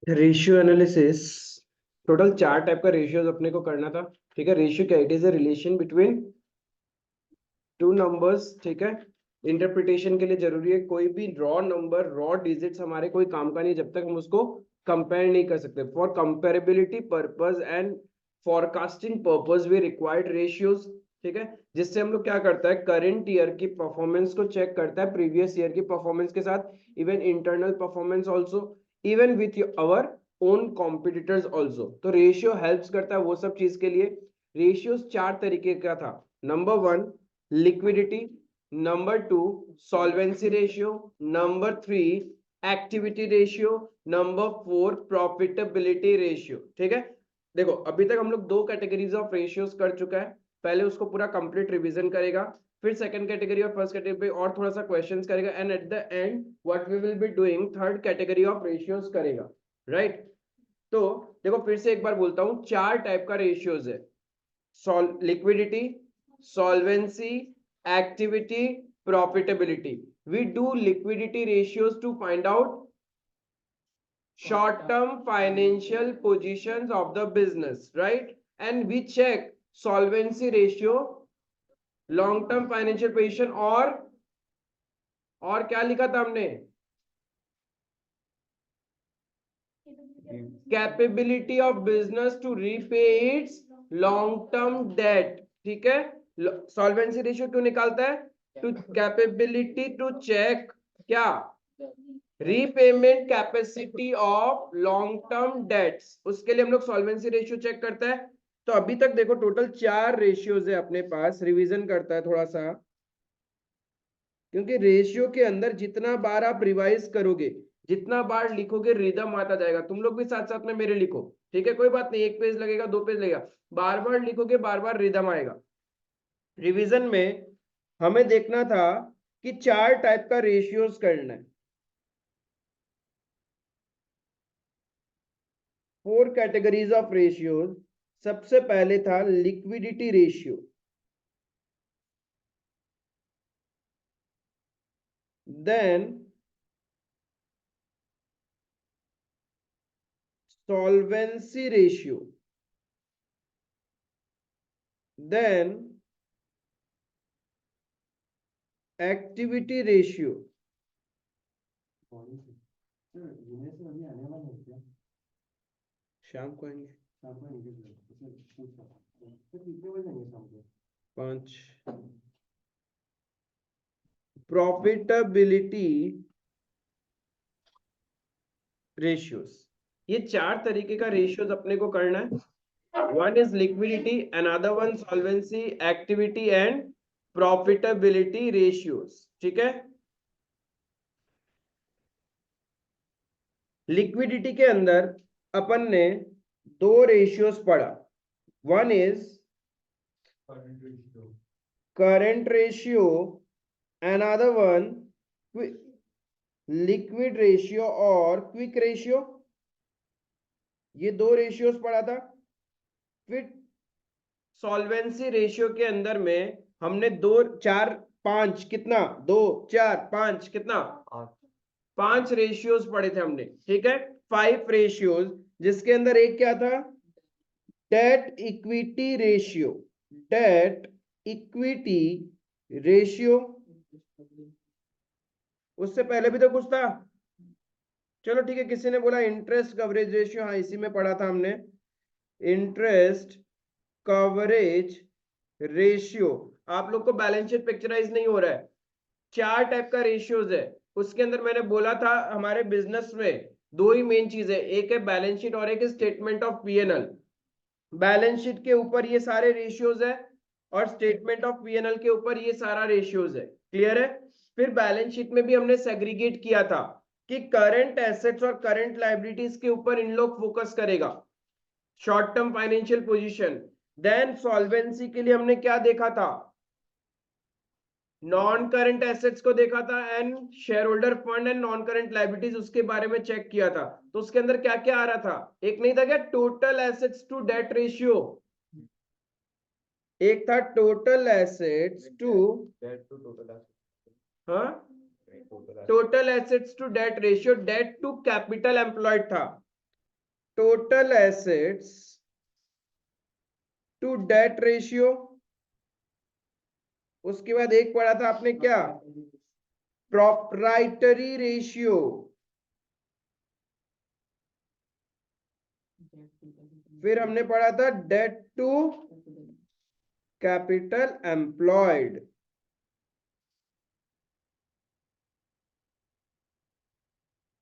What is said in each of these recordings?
Ratio analysis, total 4 type का ratios अपने को करना था। ठीक है, रेशियो क्या, it is a relation between two numbers. ठीक है, इंटरप्रिटेशन के लिए जरूरी है, कोई भी रॉ नंबर, रॉ डिजिट्स हमारे कोई काम का नहीं जब तक हम उसको कंपेयर नहीं कर सकते। For comparability purpose and forecasting purpose we required ratios. ठीक है, जिससे हम लोग क्या करता है, करंट ईयर की परफॉर्मेंस को चेक करता है प्रीवियस ईयर की परफॉर्मेंस के साथ, even internal performance also, even with our own competitors also. तो रेशियो हेल्प्स करता है वो सब चीज के लिए। रेशियोज 4 तरीके का था। Number 1 liquidity, number 2 solvency ratio, number 3 activity ratio, number 4 profitability ratio. ठीक है, देखो अभी तक हम लोग 2 कैटेगरीज ऑफ रेशियोज कर चुका है। पहले उसको पूरा कंप्लीट रिवीजन करेगा, फिर सेकंड कैटेगरी और फर्स्ट कैटेगरी पे और थोड़ा सा क्वेश्चंस करेगा, and at the end what we will be doing third category of ratios करेगा। राइट, तो देखो फिर से एक बार बोलता हूं, 4 टाइप का रेशियोज है। Liquidity, solvency, activity, profitability. We do liquidity ratios to find out short term financial positions of the business, right? And we check solvency ratio, long term financial position, और क्या लिखा था हमने, capability of business to repay its long term debt. ठीक है, solvency ratio क्यों निकालता है, टू कैपेबिलिटी टू चेक क्या, repayment capacity of long term debts, उसके लिए हम लोग सॉल्वेंसी रेशियो चेक करते हैं। तो अभी तक देखो टोटल 4 रेशियोज है अपने पास, रिवीजन करता है थोड़ा सा, क्योंकि रेशियो के अंदर जितना बार आप रिवाइज करोगे, जितना बार लिखोगे, रिदम आता जाएगा। तुम लोग भी साथ साथ में मेरे लिखो, ठीक है, कोई बात नहीं, 1 पेज लगेगा, 2 पेज लगेगा, बार बार लिखोगे, बार बार रिदम आएगा। रिवीजन में हमें देखना था कि 4 टाइप का रेशियोज करना है, 4 कैटेगरीज ऑफ रेशियोज। सबसे पहले था liquidity ratio, then solvency ratio, then activity ratio, शाम को आएंगे 5, प्रॉफिटेबिलिटी रेशियोज। ये 4 तरीके का रेशियोज अपने को करना है। One is liquidity, another one solvency, activity and profitability ratios. ठीक है, लिक्विडिटी के अंदर अपन ने 2 रेशियोज पढ़ा। One is current ratio, another one liquid ratio और क्विक रेशियो। ये 2 रेशियोज पढ़ा था। फिर सॉल्वेंसी रेशियो के अंदर में हमने 2 4 5 कितना, 2 4 5 कितना, 5 रेशियोज पढ़े थे हमने। ठीक है, 5 रेशियोज, जिसके अंदर एक क्या था, date equity ratio, date equity ratio. उससे पहले भी तो कुछ था, चलो ठीक है, किसी ने बोला इंटरेस्ट कवरेज रेशियो, हाँ इसी में पढ़ा था हमने, इंटरेस्ट कवरेज रेशियो। आप लोग को बैलेंस शीट पिक्चराइज नहीं हो रहा है, 4 टाइप का रेशियोज है। उसके अंदर मैंने बोला था हमारे बिजनेस में 2 ही मेन चीज है, एक है बैलेंस शीट और एक statement of PNL. Balance sheet के ऊपर ये सारे रेशियोज है और स्टेटमेंट ऑफ पीएनएल के ऊपर ये सारा रेशियोज है। क्लियर है, फिर बैलेंस शीट में भी हमने सेग्रीगेट किया था कि करंट एसेट्स और करंट लायबिलिटीज के ऊपर इन लोग फोकस करेगा, short term financial position. Then solvency के लिए हमने क्या देखा था, नॉन करंट एसेट्स को देखा था and share holder fund and non current liabilities, उसके बारे में चेक किया था। तो उसके अंदर क्या क्या आ रहा था, एक नहीं था क्या, total assets to debt ratio, एक था टोटल एसेट्स टू, हाँ total assets to debt ratio, debt to capital employed था। Total assets to debt ratio, उसके बाद एक पढ़ा था आपने क्या, प्रोप्राइटरी रेशियो, फिर हमने पढ़ा था डेट टू कैपिटल एम्प्लॉयड।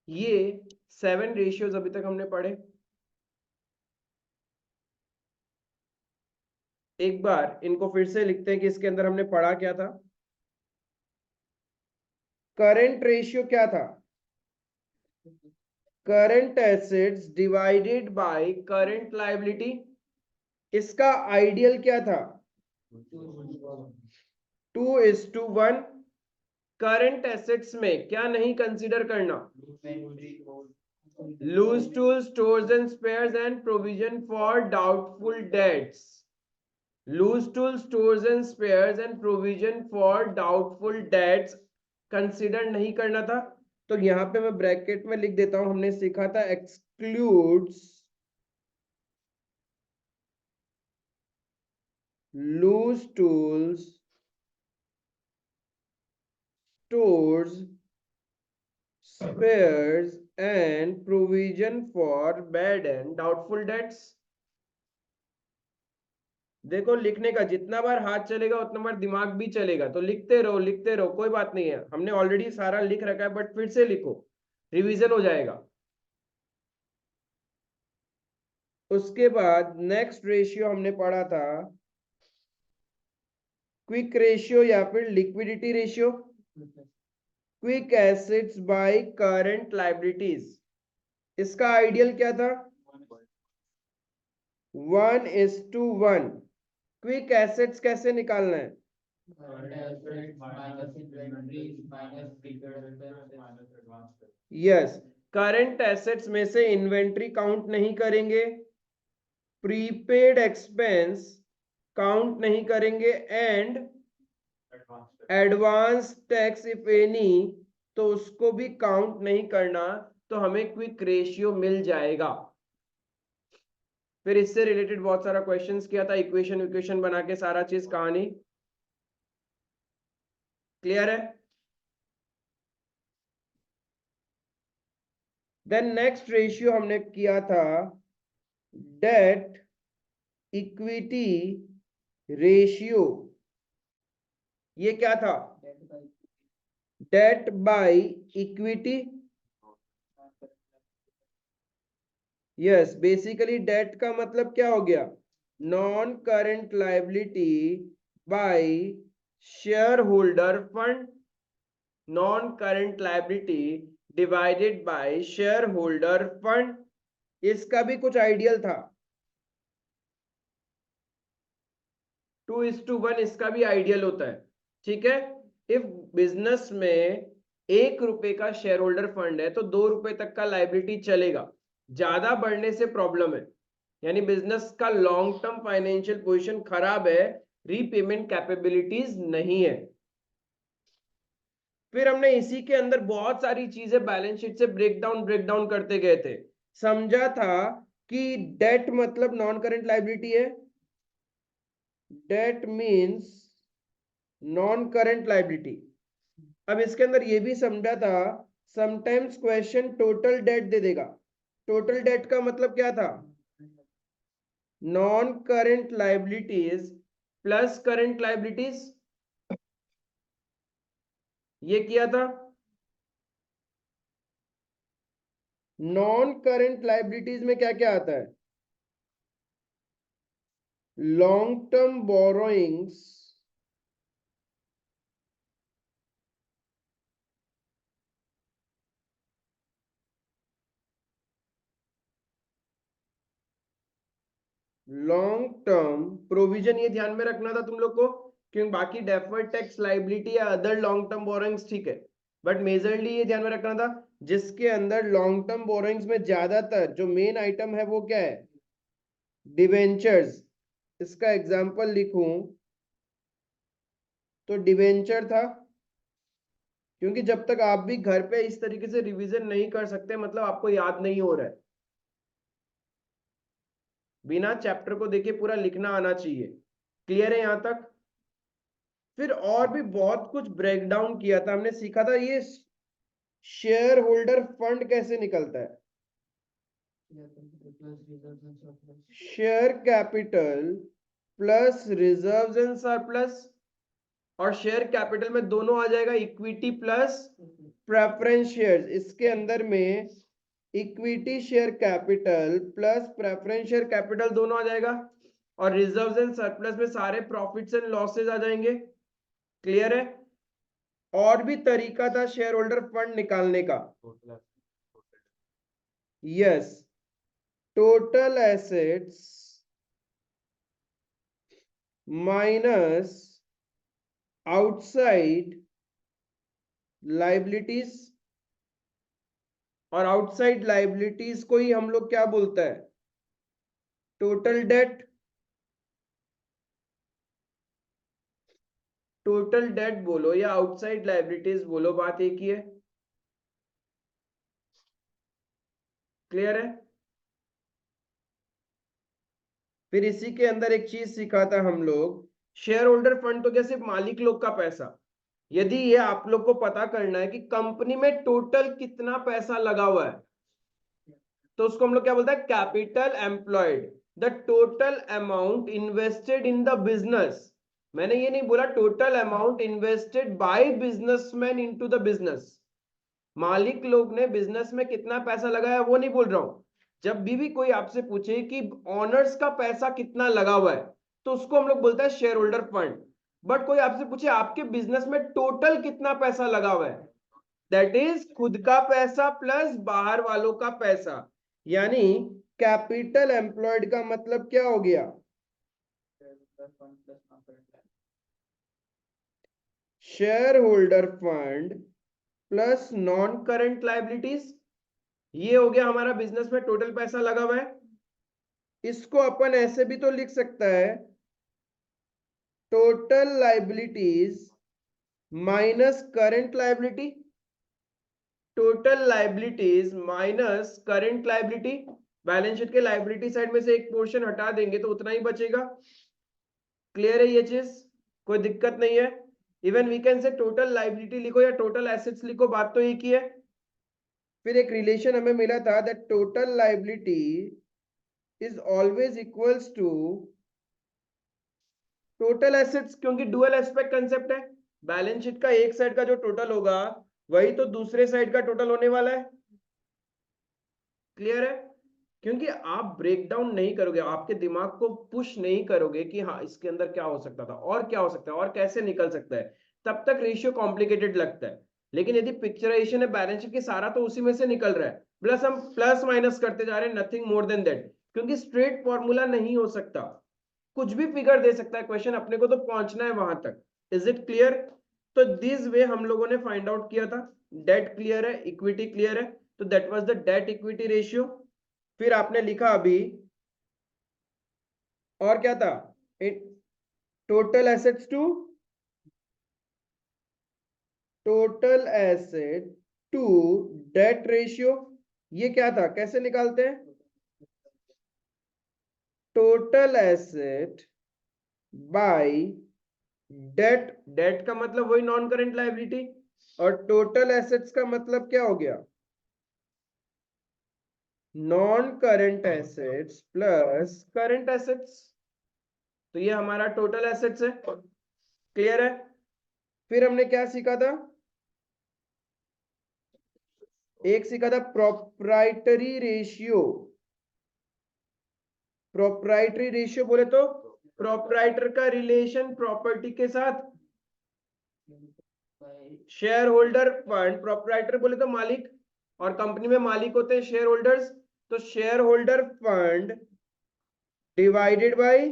ये 7 रेशियोज अभी तक हमने पढ़े। एक बार इनको फिर से लिखते हैं कि इसके अंदर हमने पढ़ा क्या था। करंट रेशियो क्या था, current assets divided by current liability. इसका आइडियल क्या था, 2:1। करंट एसेट्स में क्या नहीं कंसीडर करना, loose tools, stores and spares and provision for doubtful debts. Loose tools, stores and spares and provision for doubtful debts consider नहीं करना था। तो यहां पे मैं ब्रैकेट में लिख देता हूं, हमने सीखा था excludes loose tools, stores, spares and provision for bad and doubtful debts। देखो लिखने का जितना बार हाथ चलेगा उतना बार दिमाग भी चलेगा, तो लिखते रहो, कोई बात नहीं है, हमने ऑलरेडी सारा लिख रखा है, बट फिर से लिखो, रिवीजन हो जाएगा। उसके बाद नेक्स्ट रेशियो हमने पढ़ा था क्विक रेशियो या फिर liquidity ratio, quick assets by current liabilities. इसका आइडियल क्या था, 1:1। क्विक एसेट्स कैसे निकालना है, यस, करंट एसेट्स में से इन्वेंट्री काउंट नहीं करेंगे, प्रीपेड एक्सपेंस काउंट नहीं करेंगे, and advance tax if any तो उसको भी काउंट नहीं करना, तो हमें क्विक रेशियो मिल जाएगा। फिर इससे रिलेटेड बहुत सारा क्वेश्चंस किया था, इक्वेशन बना के सारा चीज कहानी क्लियर है। देन नेक्स्ट रेशियो हमने किया था डेट इक्विटी रेशियो। ये क्या था, debt by equity, yes, basically debt का मतलब क्या हो गया, non current liability by share holder fund, non current liability divided by share holder fund. इसका भी कुछ आइडियल था, 2:1 इसका भी आइडियल होता है, ठीक है। इफ बिजनेस में 1 रुपए का शेयर होल्डर फंड है तो 2 रुपए तक का लाइबिलिटी चलेगा, ज्यादा बढ़ने से प्रॉब्लम है, यानी बिजनेस का लॉन्ग टर्म फाइनेंशियल पोजीशन खराब है, रीपेमेंट कैपेबिलिटीज नहीं है। फिर हमने इसी के अंदर बहुत सारी चीजें बैलेंस शीट से ब्रेक डाउन करते गए थे, समझा था कि डेट मतलब नॉन करंट लाइबिलिटी है, debt means non current liability. अब इसके अंदर ये भी समझा था, समटाइम्स क्वेश्चन टोटल डेट दे देगा, टोटल डेट का मतलब क्या था, non current liabilities plus current liabilities, ये किया था। नॉन करंट लाइबिलिटीज में क्या क्या आता है, long term borrowings, long term provision, ये ध्यान में रखना था तुम लोग को, क्योंकि बाकी डेफर्ड टैक्स लाइबिलिटी या अदर लॉन्ग टर्म बोरोइंग्स ठीक है, बट मेजरली ये ध्यान में रखना था जिसके अंदर लॉन्ग टर्म बोरोइंग्स में ज्यादातर जो मेन आइटम है वो क्या है, डिवेंचर्स। इसका एग्जांपल लिखूं तो डिवेंचर था, क्योंकि जब तक आप भी घर पे इस तरीके से रिवीजन नहीं कर सकते मतलब आपको याद नहीं हो रहा है। बिना चैप्टर को देखे पूरा लिखना आना चाहिए। क्लियर है यहां तक? फिर और भी बहुत कुछ ब्रेक डाउन किया था हमने, सीखा था ये शेयर होल्डर फंड कैसे निकलता है, share capital plus reserves and surplus, और शेयर कैपिटल में दोनों आ जाएगा इक्विटी प्लस प्रेफरेंस शेयर्स। इसके अंदर में equity share capital plus preference share capital दोनों आ जाएगा, और रिजर्व्स एंड सरप्लस में सारे प्रॉफिट्स एंड लॉसेस आ जाएंगे। क्लियर है? और भी तरीका था शेयर होल्डर फंड निकालने का। Yes, total assets minus outside liabilities, और आउटसाइड लाइबिलिटीज को ही हम लोग क्या बोलता है, टोटल डेट। टोटल डेट बोलो या आउटसाइड लाइबिलिटीज बोलो, बात एक ही है। क्लियर है? फिर इसी के अंदर एक चीज सीखा था हम लोग, शेयर होल्डर फंड तो क्या सिर्फ मालिक लोग का पैसा। यदि ये आप लोग को पता करना है कि कंपनी में टोटल कितना पैसा लगा हुआ है, तो उसको हम लोग क्या बोलते हैं, capital employed, the total amount invested in the business. मैंने ये नहीं बोला total amount invested bye businessman into the business, मालिक लोग ने बिजनेस में कितना पैसा लगाया वो नहीं बोल रहा हूं। जब भी कोई आपसे पूछे कि ऑनर्स का पैसा कितना लगा हुआ है, तो उसको हम लोग बोलते हैं शेयर होल्डर फंड। बट कोई आपसे पूछे आपके बिजनेस में टोटल कितना पैसा लगा हुआ है, दैट इज खुद का पैसा प्लस बाहर वालों का पैसा। यानी कैपिटल एम्प्लॉयड का मतलब क्या हो गया, share holder fund plus non current liabilities. ये हो गया हमारा बिजनेस में टोटल पैसा लगा हुआ है। इसको अपन ऐसे भी तो लिख सकता है, total liabilities minus current liability, total liabilities minus current liability. Balance sheet के लाइबिलिटी साइड में से एक पोर्शन हटा देंगे तो उतना ही बचेगा। क्लियर है ये चीज? कोई दिक्कत नहीं है। Even we can say total liability लिखो या टोटल एसेट्स लिखो, बात तो एक ही है। फिर एक रिलेशन हमें मिला था that total liability is always equals to total assets, क्योंकि डुअल एस्पेक्ट कंसेप्ट है। बैलेंस शीट का एक साइड का जो टोटल होगा वही तो दूसरे साइड का टोटल होने वाला है। क्लियर है? क्योंकि आप ब्रेक डाउन नहीं करोगे, आपके दिमाग को पुश नहीं करोगे कि हाँ इसके अंदर क्या हो सकता था और क्या हो सकता है और कैसे निकल सकता है, तब तक रेशियो कॉम्प्लिकेटेड लगता है। लेकिन यदि पिक्चराइजेशन है बैलेंस शीट की, सारा तो उसी में से निकल रहा है, प्लस हम प्लस माइनस करते जा रहे हैं, नथिंग मोर देन दैट। क्योंकि स्ट्रेट फॉर्मूला नहीं हो सकता, कुछ भी फिगर दे सकता है क्वेश्चन, अपने को तो पहुंचना है वहां तक। Is it clear? तो दिस वे हम लोगों ने फाइंड आउट किया था। डेट क्लियर है, इक्विटी क्लियर है, तो that was the debt equity ratio. फिर आपने लिखा अभी, और क्या था, total assets to total asset to debt ratio. ये क्या था, कैसे निकालते हैं, total asset by debt. Debt का मतलब वही नॉन करेंट लाइबिलिटी, और टोटल एसेट्स का मतलब क्या हो गया, non current assets plus current assets. तो ये हमारा टोटल एसेट्स है। क्लियर है? फिर हमने क्या सीखा था, एक सीखा था प्रोप्राइटरी रेशियो। प्रोप्राइटरी रेशियो बोले तो प्रोप्राइटर का रिलेशन प्रॉपर्टी के साथ। शेयर होल्डर फंड, प्रोप्राइटर बोले तो मालिक, और कंपनी में मालिक होते हैं शेयर होल्डर्स, तो share holder fund divided by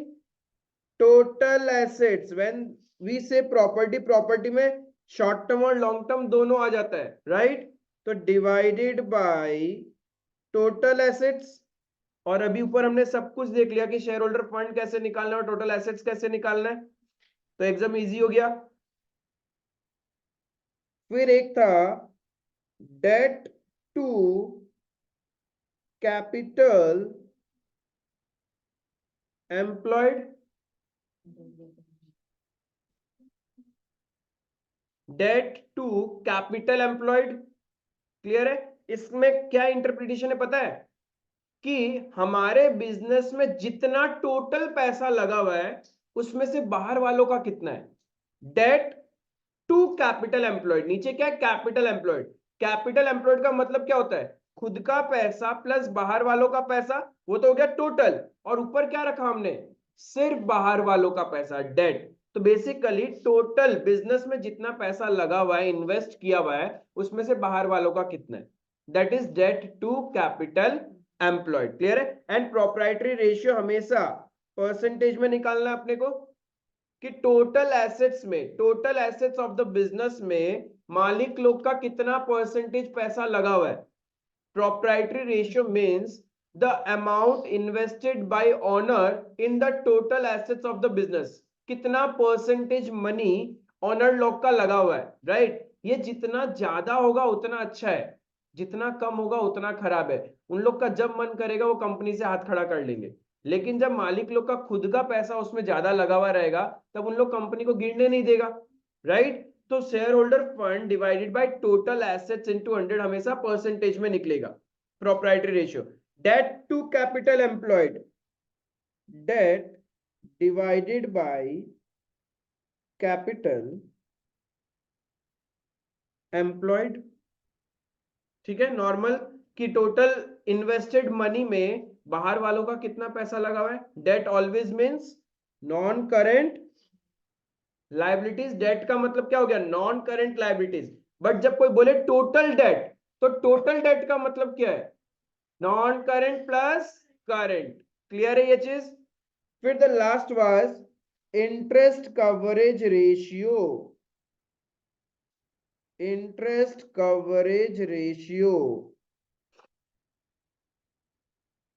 total assets. When we say property, property में शॉर्ट टर्म और लॉन्ग टर्म दोनों आ जाता है, राइट? तो डिवाइडेड बाय टोटल एसेट्स। और अभी ऊपर हमने सब कुछ देख लिया कि शेयर होल्डर फंड कैसे निकालना है और टोटल एसेट्स कैसे निकालना है, तो एकदम इजी हो गया। फिर एक था debt to capital, employed debt to capital employed. Clear है? इसमें क्या इंटरप्रिटेशन है पता है कि हमारे बिजनेस में जितना टोटल पैसा लगा हुआ है उसमें से बाहर वालों का कितना है। डेट टू कैपिटल एम्प्लॉयड, नीचे क्या है, कैपिटल एम्प्लॉयड। कैपिटल एम्प्लॉयड का मतलब क्या होता है, खुद का पैसा प्लस बाहर वालों का पैसा, वो तो हो गया टोटल, और ऊपर क्या रखा हमने, सिर्फ बाहर वालों का पैसा, डेट। तो बेसिकली टोटल बिजनेस में जितना पैसा लगा हुआ है, इन्वेस्ट किया हुआ है, उसमें से बाहर वालों का कितना है, that is debt to capital employed. Clear है? एंड प्रोप्राइटरी रेशियो हमेशा परसेंटेज में निकालना है अपने को, कि टोटल एसेट्स में, total assets of the business में मालिक लोग का कितना परसेंटेज पैसा लगा हुआ है। Proprietary ratio means the amount invested bye owner in the total assets of the business, कितना परसेंटेज मनी ओनर लोग का लगा हुआ है, राइट। ये जितना ज्यादा होगा उतना अच्छा है, जितना कम होगा उतना खराब है। उन लोग का जब मन करेगा वो कंपनी से हाथ खड़ा कर लेंगे, लेकिन जब मालिक लोग का खुद का पैसा उसमें ज्यादा लगा हुआ रहेगा तब उन लोग कंपनी को गिरने नहीं देगा, राइट। तो share holder fund divided by total assets into 100 हमेशा परसेंटेज में निकलेगा। Proprietary ratio, debt to capital employed, debt divided by capital employed. ठीक है, नॉर्मल कि टोटल इन्वेस्टेड मनी में बाहर वालों का कितना पैसा लगा हुआ है। Debt always means non current liabilities, debt का मतलब क्या हो गया, नॉन करेंट लाइबिलिटीज। बट जब कोई बोले टोटल डेट, तो टोटल डेट का मतलब क्या है, non current plus current. Clear है ये चीज? फिर the last was interest coverage ratio, interest coverage ratio.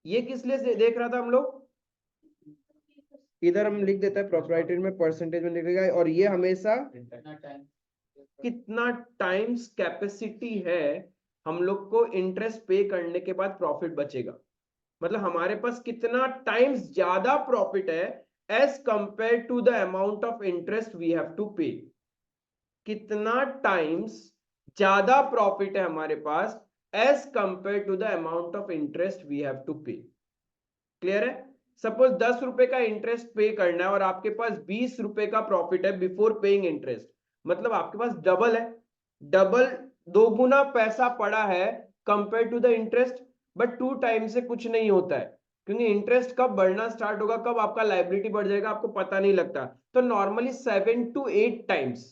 ये किस लिए देख रहा था हम लोग, इधर हम लिख देते हैं प्रोप्राइटरी में परसेंटेज में लिखेगा, और ये हमेशा कितना टाइम्स कैपेसिटी है हम लोग को इंटरेस्ट पे करने के बाद प्रॉफिट बचेगा, मतलब हमारे पास कितना टाइम्स ज्यादा प्रॉफिट है as compare to the amount of interest we have to pay. कितना टाइम्स ज्यादा प्रॉफिट है हमारे पास as compare to the amount of interest we have to pay. Clear है? सपोज 10 रुपए का इंटरेस्ट पे करना है और आपके पास 20 रुपए का प्रॉफिट है बिफोर पेइंग इंटरेस्ट, मतलब आपके पास डबल है, डबल, दो गुना पैसा पड़ा है compare to the interest. But 2 time से कुछ नहीं होता है, क्योंकि इंटरेस्ट कब बढ़ना स्टार्ट होगा, कब आपका लाइबिलिटी बढ़ जाएगा आपको पता नहीं लगता। तो नॉर्मली 7 to 8 टाइम्स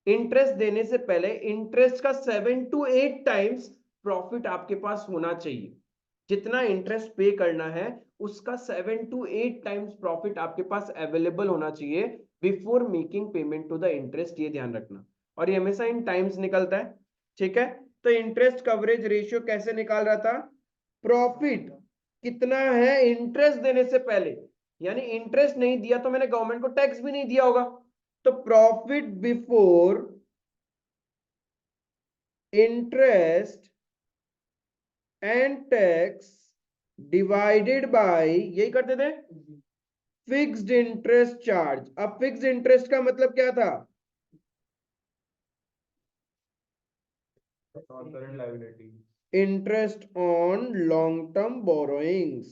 इंटरेस्ट देने से पहले इंटरेस्ट का 7 to 8 टाइम्स प्रॉफिट आपके पास होना चाहिए। जितना इंटरेस्ट पे करना है उसका 7 to 8 टाइम्स प्रॉफिट आपके पास अवेलेबल होना चाहिए before making payment to the interest, ये ध्यान रखना। और ये हमेशा इन टाइम्स निकलता है, ठीक है। तो इंटरेस्ट कवरेज रेशियो कैसे निकाल रहा था, प्रॉफिट कितना है इंटरेस्ट देने से पहले, यानी इंटरेस्ट नहीं दिया तो मैंने गवर्नमेंट को टैक्स भी नहीं दिया होगा, तो profit before interest and tax divided by, यही करते थे, फिक्स्ड इंटरेस्ट चार्ज। अब फिक्स्ड इंटरेस्ट का मतलब क्या था, interest on long term borrowings,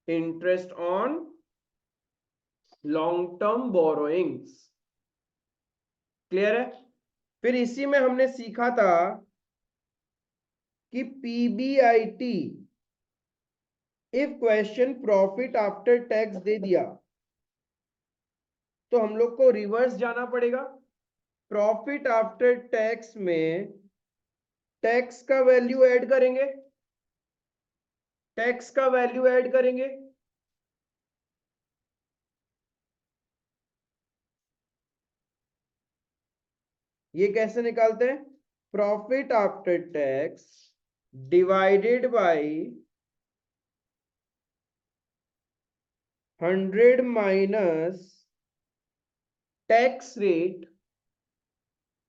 interest on long term borrowings. Clear है? फिर इसी में हमने सीखा था कि PBIT, if question profit after tax दे दिया तो हम लोग को रिवर्स जाना पड़ेगा। प्रॉफिट आफ्टर टैक्स में टैक्स का वैल्यू ऐड करेंगे, टैक्स का वैल्यू ऐड करेंगे, ये कैसे निकालते हैं, profit after tax divided bye 100 minus tax rate,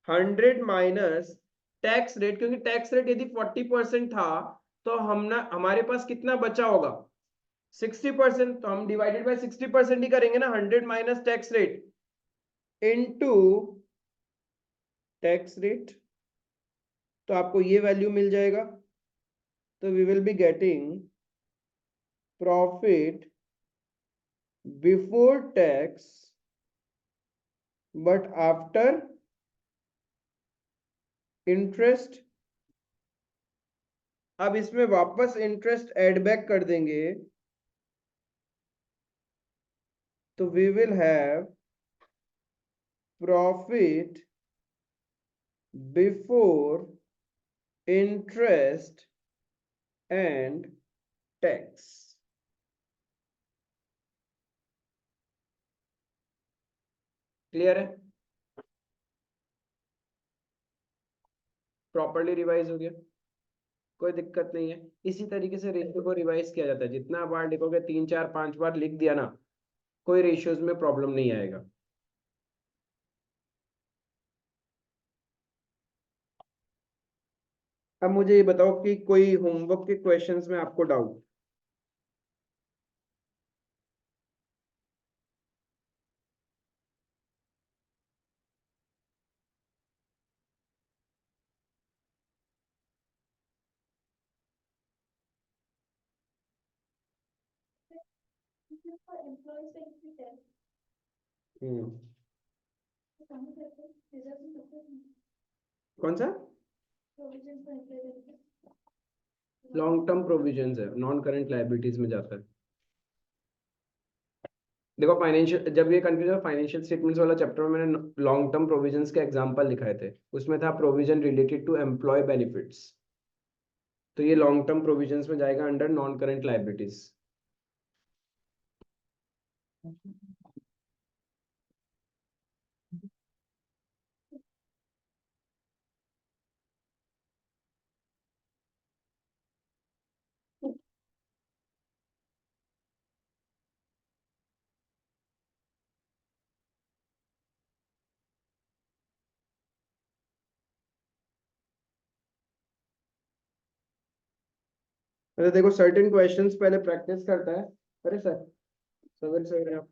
100 minus tax rate, क्योंकि टैक्स रेट यदि 40% था तो हमारे पास कितना बचा होगा 60%, तो हम डिवाइडेड बाय 60% ही करेंगे ना, 100 minus tax rate into tax rate, तो आपको ये वैल्यू मिल जाएगा। तो we will be getting profit before tax but after interest. अब इसमें वापस इंटरेस्ट ऐड बैक कर देंगे, तो we will have profit before interest and tax. Clear है? प्रॉपर्ली रिवाइज हो गया, कोई दिक्कत नहीं है। इसी तरीके से रेशियो को रिवाइज किया जाता है, जितना बार लिखोगे 3 4 5 बार लिख दिया ना, कोई रेशियोज में प्रॉब्लम नहीं आएगा। अब मुझे ये बताओ कि कोई होमवर्क के क्वेश्चंस में आपको डाउट? कौन सा लॉन्ग टर्म प्रोविजंस है, नॉन करंट लायबिलिटीज में जाता है। देखो फाइनेंशियल, जब ये कंफ्यूजन फाइनेंशियल स्टेटमेंट्स वाला चैप्टर में मैंने लॉन्ग टर्म प्रोविजंस के एग्जांपल दिखाए थे, उसमें था provision related to employee benefits, तो ये लॉन्ग टर्म प्रोविजंस में जाएगा अंडर नॉन करंट लायबिलिटीज। अरे देखो सर्टेन क्वेश्चंस पहले प्रैक्टिस करता है। अरे सर, सवेरे सवेरे आप,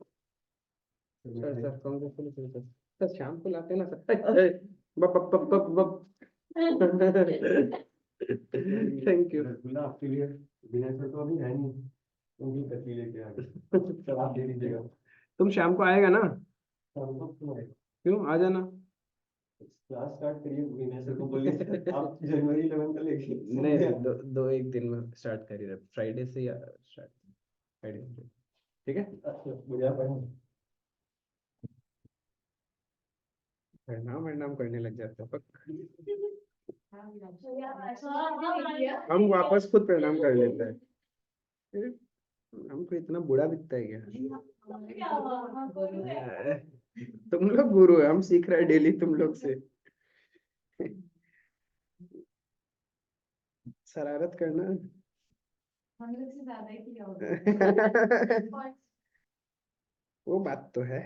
sir sir congratulation sir, sir शाम को लाते ना सर। बप बप बप बप बप। Thank you. आपके लिए विनय सर तो अभी है नहीं, उनकी कथी लेके आ गए। सर आप दे दीजिएगा। तुम शाम को आएगा ना? क्यों, आ जाना। क्लास स्टार्ट करिए, विनय सर को बोलिए आप जनवरी 11 का लेके। नहीं, दो एक दिन में स्टार्ट करिए, फ्राइडे से या स्टार्ट, फ्राइडे से, ठीक है? मुझे प्रणाम करने लग जाते हैं, हम वापस खुद प्रणाम कर लेते हैं। हमको इतना बुरा दिखता है क्या? तुम लोग गुरु है, हम सीख रहे हैं डेली तुम लोग से। शरारत करना हम लोग से ज्यादा ही किया होगा। वो बात तो है।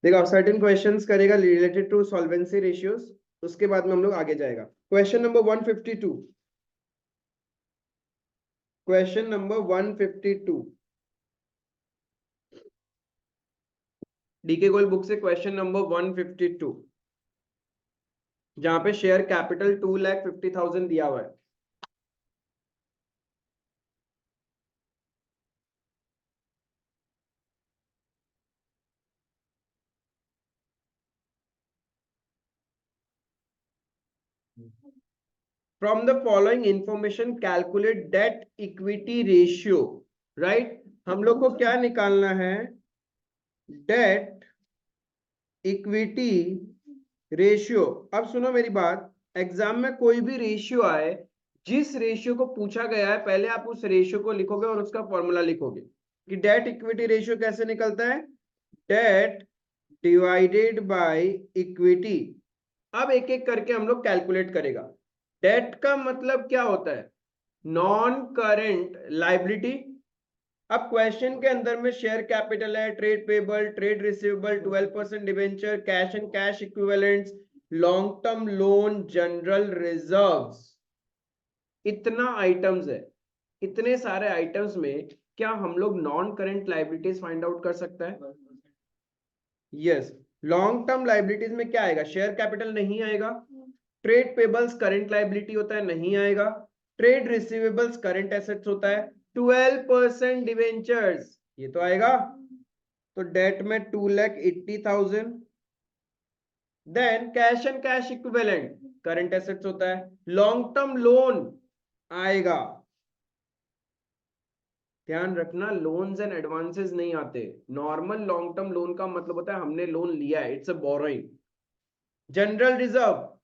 देखो सर्टेन क्वेश्चंस करेगा रिलेटेड टू सॉल्वेंसी रेशियोज, उसके बाद में हम लोग आगे जाएगा। Question number 152, question number 152 DK Goel book से, क्वेश्चन नंबर 152, जहां पे शेयर कैपिटल 2,50,000 दिया हुआ है। From the following information calculate debt equity ratio, right? हम लोग को क्या निकालना है? Debt equity ratio. अब सुनो मेरी बात, एग्जाम में कोई भी रेशियो आए, जिस रेशियो को पूछा गया है पहले आप उस रेशियो को लिखोगे और उसका फॉर्मूला लिखोगे कि डेट इक्विटी रेशियो कैसे निकलता है। Date divided by equity. अब एक एक करके हम लोग कैलकुलेट करेगा। डेट का मतलब क्या होता है? Non current liability. अब क्वेश्चन के अंदर में शेयर कैपिटल है, trade payable, trade receivable, 12% debenture, cash and cash equivalents, long term loan, general reserves. इतना आइटम्स है, इतने सारे आइटम्स में क्या हम लोग non current liabilities find out कर सकता है? यस। लॉन्ग टर्म लाइबिलिटीज में क्या आएगा? शेयर कैपिटल नहीं आएगा। ट्रेड पेबल्स करंट लाइबिलिटी होता है, नहीं आएगा। ट्रेड रिसीवेबल्स करंट एसेट्स होता है। 12% डिवेंचर्स, ये तो आएगा। तो डेट में 2,80,000। Then cash and cash equivalent current assets होता है। लॉन्ग टर्म लोन आएगा। ध्यान रखना, लोन्स एंड एडवांसेस नहीं आते। नॉर्मल लॉन्ग टर्म लोन का मतलब होता है हमने लोन लिया है, it's a borrowing. General reserve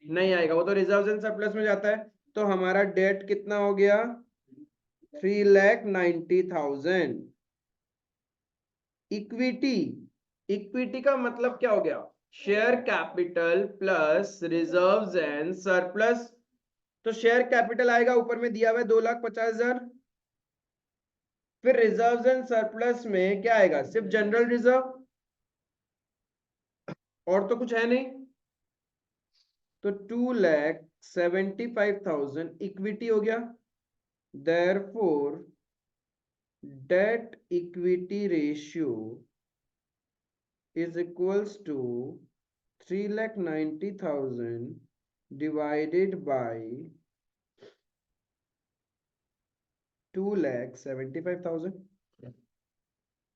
नहीं आएगा, वो तो रिजर्व एंड सरप्लस में जाता है। तो हमारा डेट कितना हो गया? 3,90,000। इक्विटी, इक्विटी का मतलब क्या हो गया? Share capital plus reserves and surplus. तो शेयर कैपिटल आएगा, ऊपर में दिया हुआ है 2,50,000। फिर रिजर्व्स एंड सरप्लस में क्या आएगा? सिर्फ जनरल रिजर्व, और तो कुछ है नहीं। तो 2,75,000 इक्विटी हो गया। Therefore, debt equity ratio is equals to 3,90,000 divided by 2,75,000।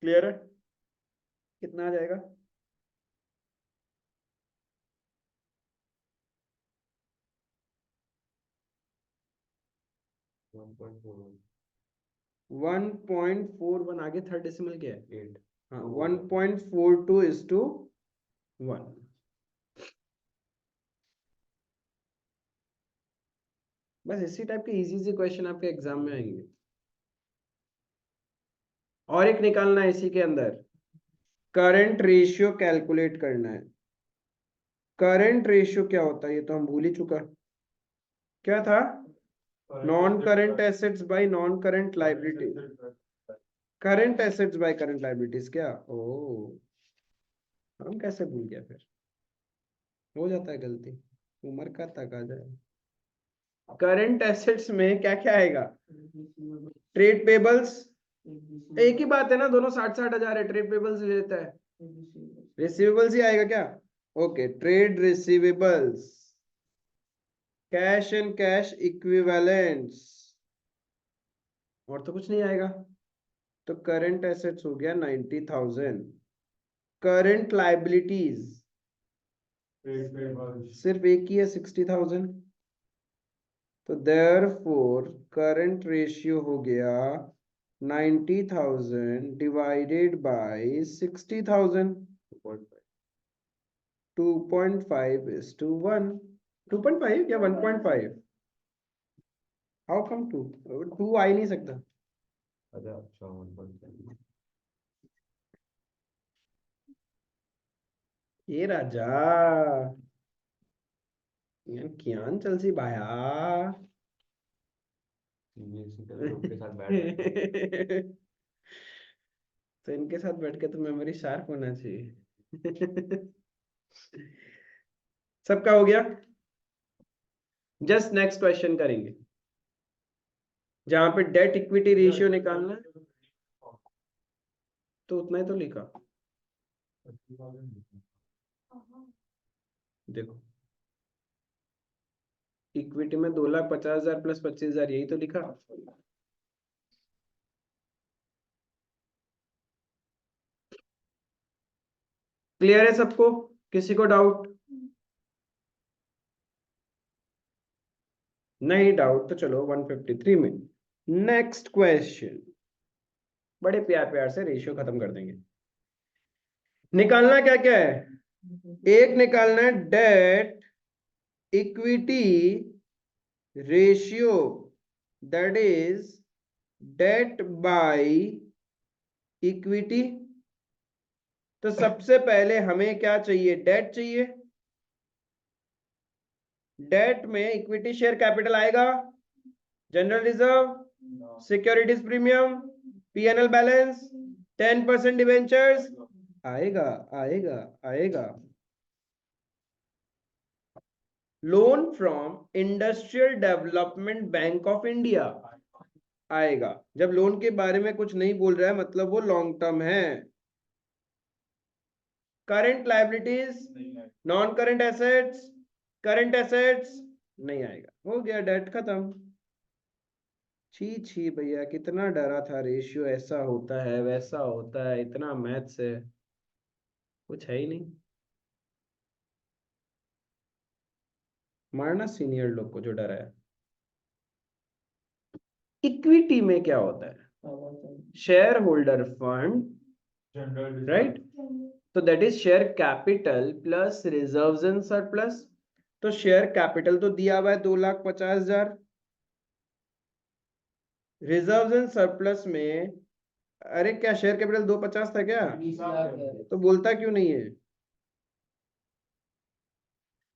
Clear है? कितना आ जाएगा? 1.41। आगे थर्ड डेसिमल क्या है? 8। हाँ, 1.42:1। बस इसी टाइप के इजी इजी क्वेश्चन आपके एग्जाम में आएंगे। और एक निकालना है इसी के अंदर, करंट रेशियो कैलकुलेट करना है। करंट रेशियो क्या होता है ये तो हम भूल ही चुका। क्या था? Non current assets bye non current liabilities. Current assets by current liabilities क्या? ओ, हम कैसे भूल गया? फिर हो जाता है गलती, उम्र का तकाजा है। करंट एसेट्स में क्या क्या आएगा? ट्रेड पेबल्स, एक ही बात है ना, दोनों 60-60 हजार है। ट्रेड पेबल्स लेता है, रिसीवेबल्स ही आएगा क्या? Okay, trade receivables, cash and cash equivalents, और तो कुछ नहीं आएगा। तो करंट एसेट्स हो गया 90,000। करंट लाइबिलिटीज सिर्फ एक ही है, 60,000। तो देयरफॉर करंट रेशियो हो गया 90,000 डिवाइडेड बाय 60,000। 2.5:1। 2.5 या 1.5? How come 2? 2 आ ही नहीं सकता। अच्छा, 1.5। ये राजा ज्ञान चल सी बाया। के साथ बैठ तो इनके साथ बैठ के तो मेमोरी शार्प होना चाहिए। सबका हो गया? जस्ट नेक्स्ट क्वेश्चन करेंगे जहां पे डेट इक्विटी रेशियो निकालना है। तो उतना ही तो लिखा, देखो इक्विटी में 2,50,000 प्लस 25,000, यही तो लिखा। क्लियर है सबको? किसी को डाउट? नहीं डाउट तो चलो 153 में नेक्स्ट क्वेश्चन। बड़े प्यार प्यार से रेशियो खत्म कर देंगे। निकालना क्या क्या है? एक निकालना है debt equity ratio, that is debt by equity. तो सबसे पहले हमें क्या चाहिए? डेट चाहिए। डेट में इक्विटी शेयर कैपिटल आएगा, general reserve, securities premium, PNL balance, 10% debentures आएगा, आएगा, आएगा। Loan from industrial development bank of India आएगा। जब लोन के बारे में कुछ नहीं बोल रहा है मतलब वो लॉन्ग टर्म है। Current liabilities, non current assets, current assets नहीं आएगा, हो गया, डेट खत्म। छी छी भैया, कितना डरा था, रेशियो ऐसा होता है वैसा होता है, इतना मैथ्स है, कुछ है ही नहीं। मारना सीनियर लोग को जो डरा है। इक्विटी में क्या होता है? Share holder fund, right? तो that is share capital plus reserves and surplus. तो शेयर कैपिटल तो दिया हुआ है 2,50,000। रिजर्व्स एंड सरप्लस में, अरे क्या शेयर कैपिटल 250 था क्या? तो बोलता क्यों नहीं है?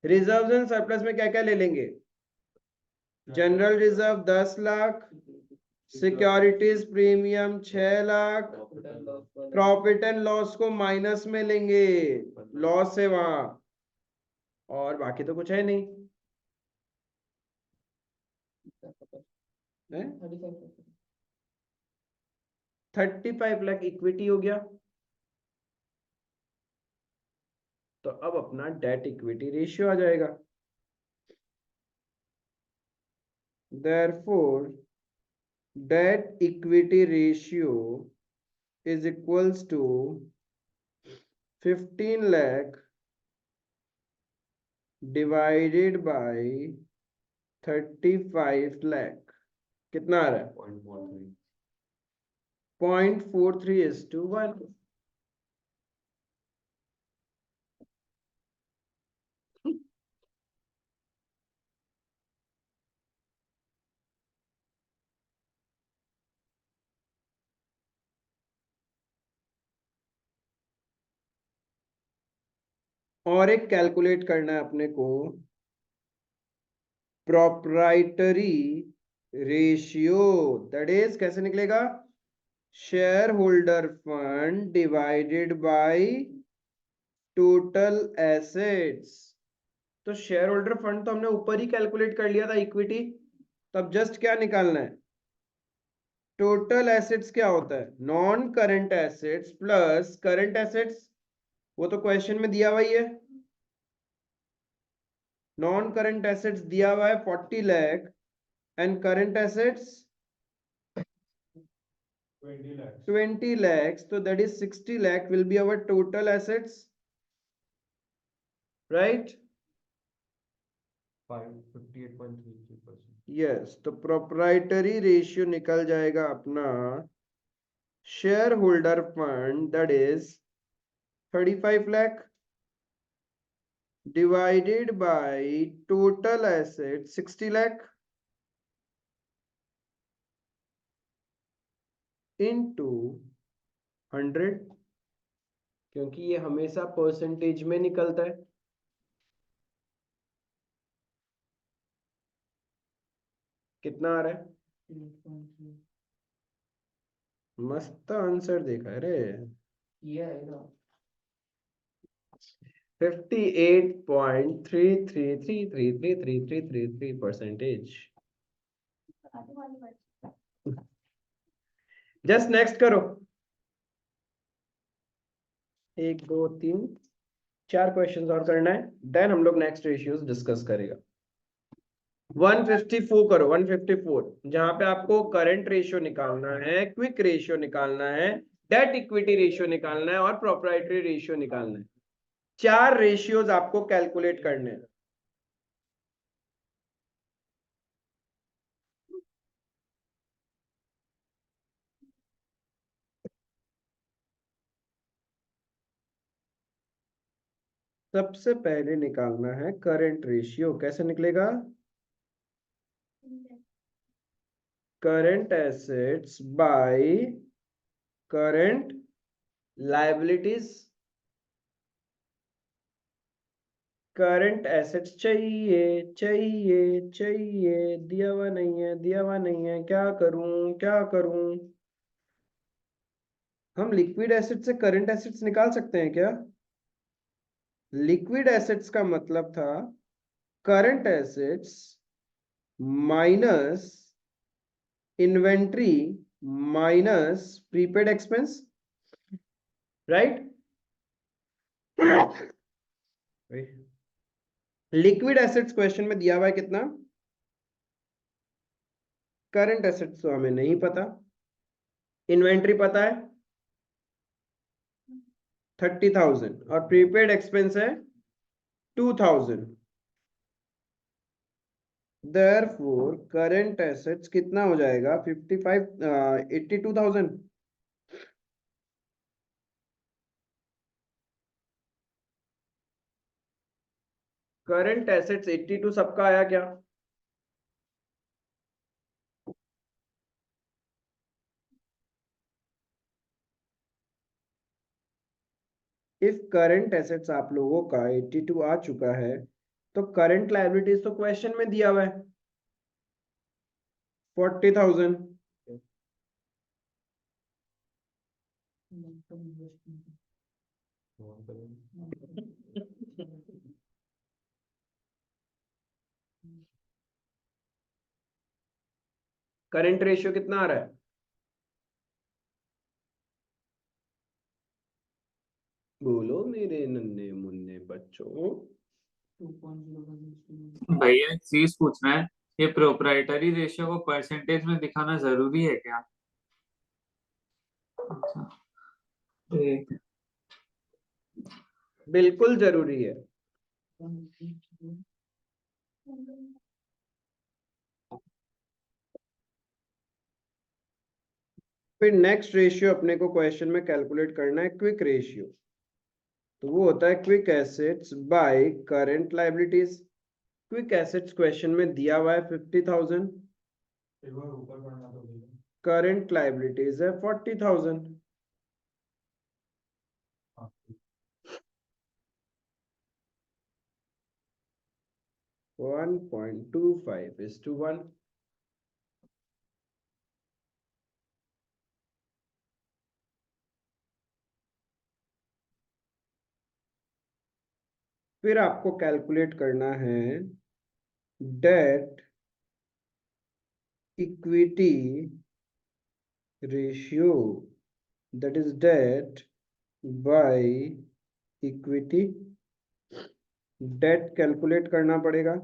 रिजर्व्स एंड सरप्लस में क्या क्या ले लेंगे? General reserve 10 lakh, securities premium 6 lakh, profit and loss को माइनस में लेंगे, लॉस है वहां, और बाकी तो कुछ है नहीं है? 35 लाख इक्विटी हो गया। तो अब अपना डेट इक्विटी रेशियो आ जाएगा। Therefore, debt equity ratio is equals to 15 lakh divided by 35 lakh। कितना आ रहा है? 0.43:1। और एक कैलकुलेट करना है अपने को, प्रोप्राइटरी रेशियो, दैट इज कैसे निकलेगा? Share holder fund divided by total assets. तो शेयर होल्डर फंड तो हमने ऊपर ही कैलकुलेट कर लिया था, इक्विटी। तब जस्ट क्या निकालना है? टोटल एसेट्स क्या होता है? Non current assets plus current assets, वो तो क्वेश्चन में दिया हुआ ही है। नॉन करंट एसेट्स दिया हुआ है 40 lakh and current assets 20 lakhs, तो that is 60 lakh will be our total assets, right? 58.33%। yes, तो प्रोप्राइटरी रेशियो निकल जाएगा अपना, share holder fund that is 35 lakh divided by total assets 60 lakh into 100, क्योंकि ये हमेशा परसेंटेज में निकलता है। कितना आ रहा है? मस्त आंसर देखा है रे। 58.3333333333%। जस्ट नेक्स्ट करो, 1 2 3 4 क्वेश्चंस और करना है, देन हम लोग नेक्स्ट रेशियोज डिस्कस करेगा। 154 करो, 154, जहां पे आपको करंट रेशियो निकालना है, क्विक रेशियो निकालना है, डेट इक्विटी रेशियो निकालना है और प्रोप्राइटरी रेशियो निकालना है। 4 रेशियोज आपको कैलकुलेट करने हैं। सबसे पहले निकालना है करंट रेशियो, कैसे निकलेगा? Current assets by current liabilities. Current assets चाहिए चाहिए चाहिए, दिया हुआ नहीं है, दिया हुआ नहीं है, क्या करूं क्या करूं? हम लिक्विड एसेट से करंट एसेट्स निकाल सकते हैं क्या? लिक्विड एसेट्स का मतलब था current assets minus inventory minus prepaid expense, right. Liquid assets question में दिया हुआ है कितना, करंट एसेट्स तो हमें नहीं पता, इन्वेंट्री पता है 30,000 और प्रीपेड एक्सपेंस है 2,000। देयरफॉर करंट एसेट्स कितना हो जाएगा 82,000। करंट एसेट्स 82 सबका आया क्या? इफ करंट एसेट्स आप लोगों का 82 आ चुका है तो करंट लायबिलिटीज तो क्वेश्चन में दिया हुआ है 40,000। करंट रेशियो कितना आ रहा है? बोलो मेरे नन्हे मुन्ने बच्चों। भैया एक चीज पूछना है, ये प्रोप्राइटरी रेशियो को परसेंटेज में दिखाना जरूरी है क्या? अच्छा, ठीक है। बिल्कुल जरूरी है। फिर नेक्स्ट रेशियो अपने को क्वेश्चन में कैलकुलेट करना है क्विक रेशियो। तो वो होता है quick assets by current liabilities. Quick assets question में दिया हुआ है 50,000, करंट लायबिलिटीज है 40,000। 1.25:1। फिर आपको कैलकुलेट करना है debt equity ratio, that is debt by equity. Debt calculate करना पड़ेगा।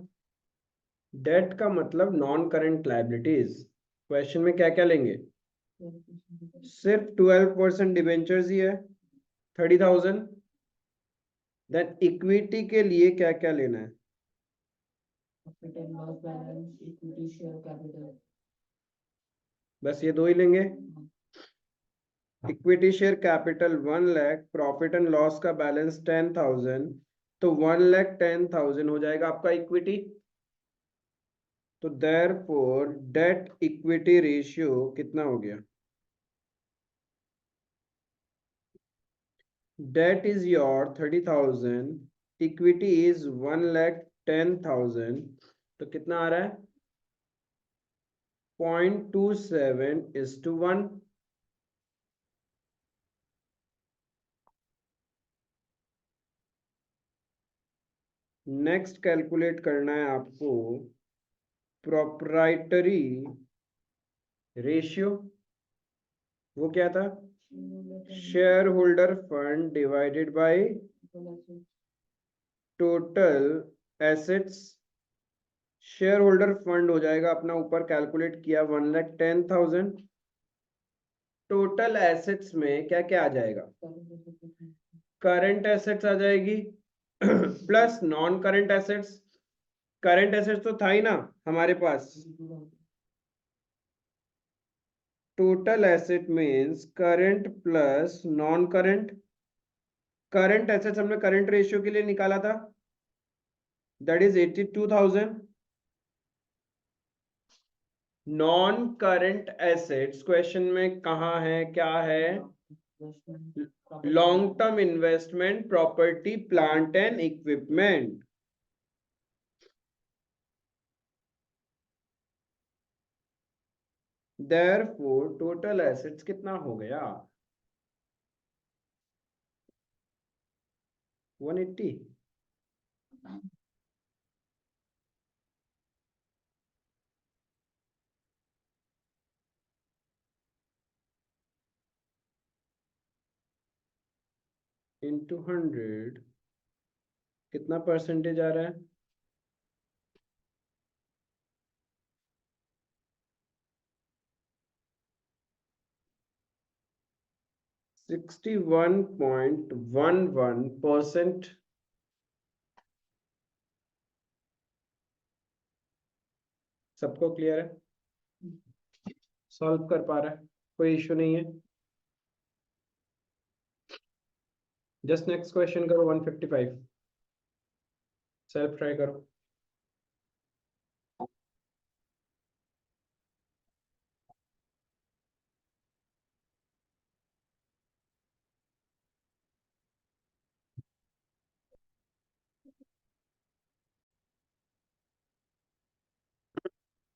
डेट का मतलब नॉन करंट लायबिलिटीज। क्वेश्चन में क्या क्या लेंगे, सिर्फ 12% डिबेंचर्स ही है 30,000। देन इक्विटी के लिए क्या क्या लेना है, बस ये दो ही लेंगे। Equity share capital 1 lakh, profit and loss का बैलेंस 10,000, तो 1,10,000 हो जाएगा आपका इक्विटी। तो देयरफॉर डेट इक्विटी रेशियो कितना हो गया, debt is your 30,000, equity is 1,10,000, तो कितना आ रहा है 0.27:1। नेक्स्ट कैलकुलेट करना है आपको प्रोप्राइटरी रेशियो। वो क्या था, share holder fund divided by total assets. Share holder fund हो जाएगा अपना, ऊपर कैलकुलेट किया 1,10,000। टोटल एसेट्स में क्या क्या आ जाएगा, करंट एसेट्स आ जाएगी plus non current assets. Current assets तो था ही ना हमारे पास। Total asset means current plus non current. Current assets हमने करंट रेशियो के लिए निकाला था, that is 82,000। Non current assets question में कहाँ है, क्या है, long term investment, property, plant and equipment. Therefore total assets कितना हो गया 180। इंटू 100 कितना परसेंटेज आ रहा है? 61.11%। सबको क्लियर है? सॉल्व कर पा रहा है? कोई इश्यू नहीं है? जस्ट नेक्स्ट क्वेश्चन करो 155। सेल्फ ट्राई करो।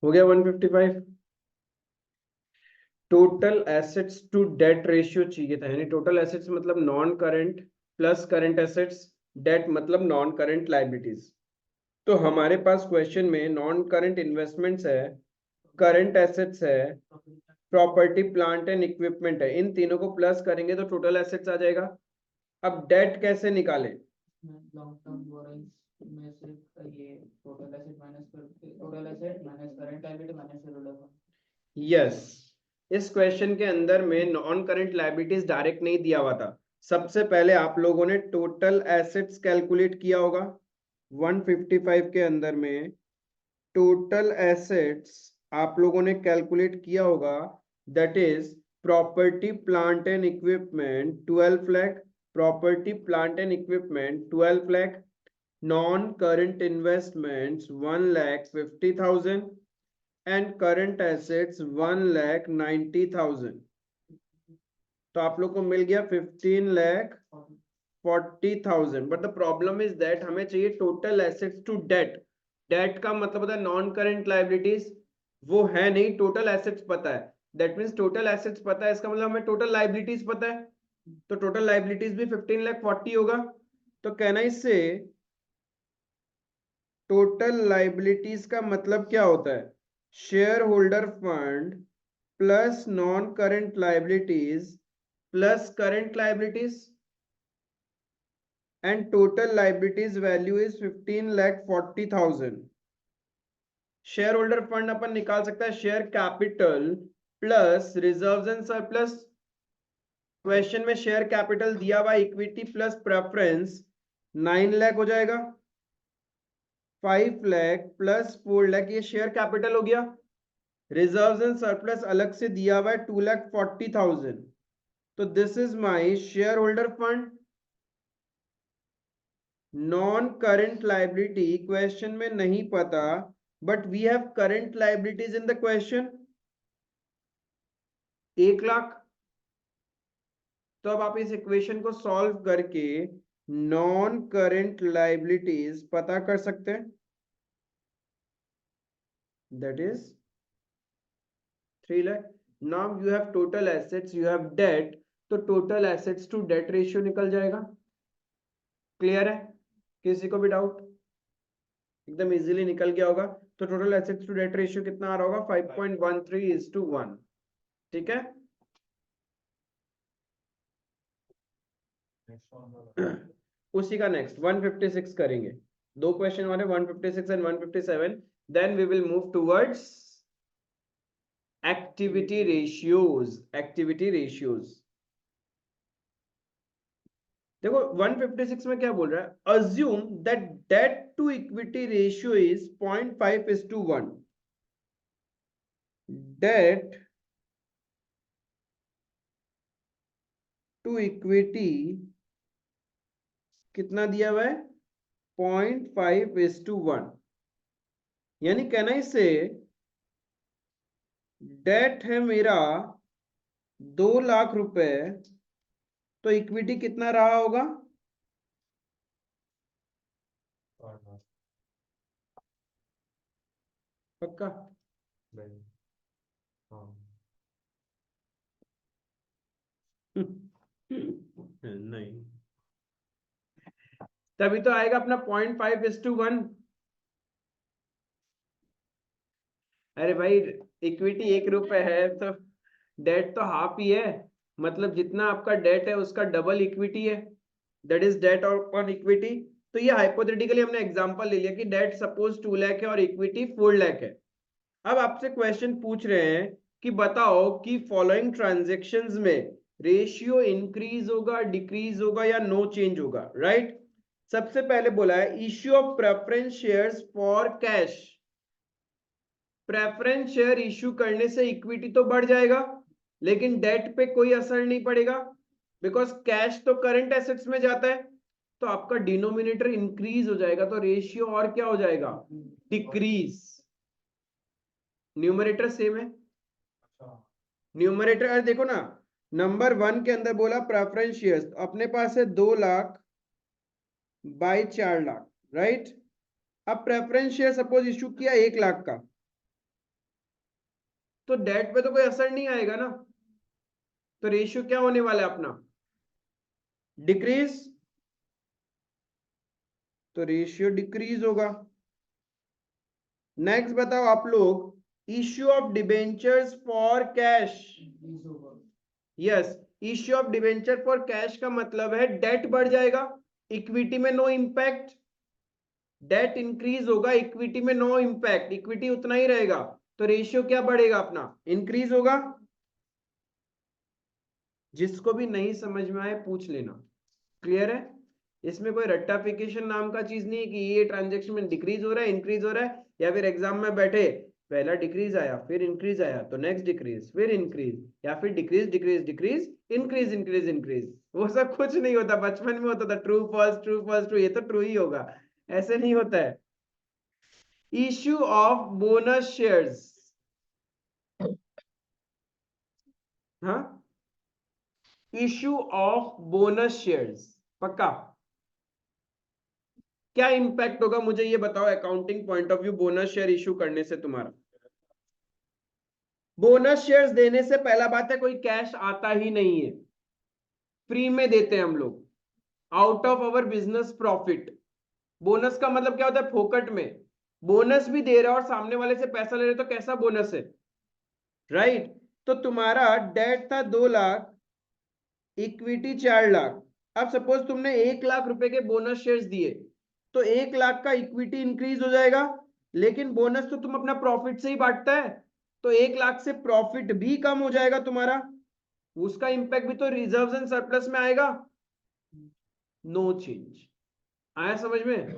हो गया 155। Total assets to debt ratio चाहिए था, यानी टोटल एसेट्स मतलब non current plus current assets, debt मतलब नॉन करंट लाइबिलिटीज। तो हमारे पास क्वेश्चन में नॉन करंट इन्वेस्टमेंट्स है, करंट एसेट्स है, प्रॉपर्टी प्लांट एंड इक्विपमेंट है। इन तीनों को प्लस करेंगे तो टोटल एसेट्स आ जाएगा। अब डेट कैसे निकालें? लॉन्ग टर्म बोरोइंग्स में से ये total asset minus current liability minus shareholder fund. Yes, इस क्वेश्चन के अंदर में नॉन करंट लायबिलिटीज डायरेक्ट नहीं दिया हुआ था। सबसे पहले आप लोगों ने टोटल एसेट्स कैलकुलेट किया होगा। 155 के अंदर में टोटल एसेट्स आप लोगों ने कैलकुलेट किया होगा, that is property plant and equipment 12 lakh, property plant and equipment 12 lakh, non current investments 1,50,000 and current assets 1,90,000। तो आप लोग को मिल गया 15,40,000। But the problem is that हमें चाहिए total assets to debt. Debt का मतलब होता है नॉन करंट लाइबिलिटीज, वो है नहीं, टोटल एसेट्स पता है। दैट मीन्स टोटल एसेट्स पता है, इसका मतलब हमें टोटल लाइबिलिटीज पता है। तो टोटल लाइबिलिटीज भी 15,40,000 होगा। तो कहना इससे टोटल लाइबिलिटीज का मतलब क्या होता है? Share holder fund plus non current liabilities plus current liabilities, and total liabilities value is 15,40,000। Share holder fund अपन निकाल सकता है share capital plus reserves and surplus. Question में शेयर कैपिटल दिया हुआ इक्विटी प्लस प्रेफरेंस 9 लाख हो जाएगा। 5 लाख प्लस 4 लाख ये शेयर कैपिटल हो गया। रिजर्व्स एंड सरप्लस अलग से दिया हुआ है 2,40,000। तो this is my share holder fund. Non current liability question में नहीं पता, but we have current liabilities in the question 1 lakh. तो अब आप इस इक्वेशन को सॉल्व करके नॉन करंट लाइबिलिटीज पता कर सकते हैं, that is 3 lakh. Now you have total assets, you have debt, तो total assets to debt ratio निकल जाएगा। क्लियर है? किसी को भी डाउट? एकदम इजीली निकल गया होगा। तो total assets to debt ratio कितना आ रहा होगा? 5.13:1। ठीक है। उसी का नेक्स्ट 156 करेंगे। दो क्वेश्चन हमारे 156 and 157। Then we will move towards activity ratios. Activity ratios देखो 156 में क्या बोल रहा है? Assume that debt to equity ratio is 0.5:1। Debt to equity कितना दिया हुआ है? 0.5:1। यानी कहना इससे डेट है मेरा 2 लाख रुपए, तो इक्विटी कितना रहा होगा? पक्का? नहीं, तभी तो आएगा अपना 0.5:1। अरे भाई, इक्विटी 1 रुपए है तो डेट तो हाफ ही है, मतलब जितना आपका डेट है उसका डबल इक्विटी है। That is debt on equity. तो ये हाइपोथेटिकली हमने एग्जांपल ले लिया कि डेट सपोज 2 लाख है और इक्विटी 4 लाख है। अब आपसे क्वेश्चन पूछ रहे हैं कि बताओ कि फॉलोइंग ट्रांजैक्शंस में रेशियो इंक्रीज होगा, डिक्रीज होगा या नो चेंज होगा, राइट। सबसे पहले बोला है issue of preference shares for cash. Preference share issue करने से इक्विटी तो बढ़ जाएगा, लेकिन डेट पे कोई असर नहीं पड़ेगा, बिकॉज कैश तो करंट एसेट्स में जाता है। तो आपका डिनोमिनेटर इंक्रीज हो जाएगा, तो रेशियो और क्या हो जाएगा, डिक्रीज। न्यूमरेटर सेम है। न्यूमरेटर देखो ना, नंबर 1 के अंदर बोला प्रेफरेंस शेयर्स, अपने पास है 2 लाख बाय 4 लाख, राइट। अब प्रेफरेंस शेयर सपोज इश्यू किया 1 लाख का, तो डेट पे तो कोई असर नहीं आएगा ना, तो रेशियो क्या होने वाला है अपना, डिक्रीज। तो रेशियो डिक्रीज होगा। नेक्स्ट बताओ आप लोग, issue of debentures for cash. Increase होगा। Yes, issue of debenture for cash का मतलब है डेट बढ़ जाएगा, इक्विटी में नो इंपैक्ट। डेट इंक्रीज होगा, इक्विटी में नो इंपैक्ट, इक्विटी उतना ही रहेगा, तो रेशियो क्या बढ़ेगा अपना, इंक्रीज होगा। जिसको भी नहीं समझ में आए पूछ लेना, क्लियर है। इसमें कोई रट्टाफिकेशन नाम का चीज नहीं है कि ये ट्रांजेक्शन में डिक्रीज हो रहा है, इंक्रीज हो रहा है, या फिर एग्जाम में बैठे पहला डिक्रीज आया फिर इंक्रीज आया तो नेक्स्ट डिक्रीज फिर इंक्रीज, या फिर decrease decrease decrease increase increase increase, वो सब कुछ नहीं होता। बचपन में होता था true false true false true, ये तो ट्रू ही होगा, ऐसे नहीं होता है। इश्यू ऑफ बोनस शेयर्स, हाँ, इश्यू ऑफ बोनस शेयर्स, पक्का। क्या इंपैक्ट होगा मुझे ये बताओ accounting point of view, bonus share issue करने से तुम्हारा। बोनस शेयर्स देने से पहला बात है कोई कैश आता ही नहीं है, फ्री में देते हैं हम लोग, out of our business profit. Bonus का मतलब क्या होता है, फोकट में। बोनस भी दे रहा है और सामने वाले से पैसा ले रहे, तो कैसा बोनस है, राइट। तो तुम्हारा डेट था 2 लाख, इक्विटी 4 लाख। अब सपोज तुमने 1 लाख रुपए के बोनस शेयर्स दिए, तो 1 लाख का इक्विटी इंक्रीज हो जाएगा, लेकिन बोनस तो तुम अपना प्रॉफिट से ही बांटता है, तो 1 लाख से प्रॉफिट भी कम हो जाएगा तुम्हारा, उसका इंपैक्ट भी तो रिजर्व्स एंड सरप्लस में आएगा। No change. आया समझ में,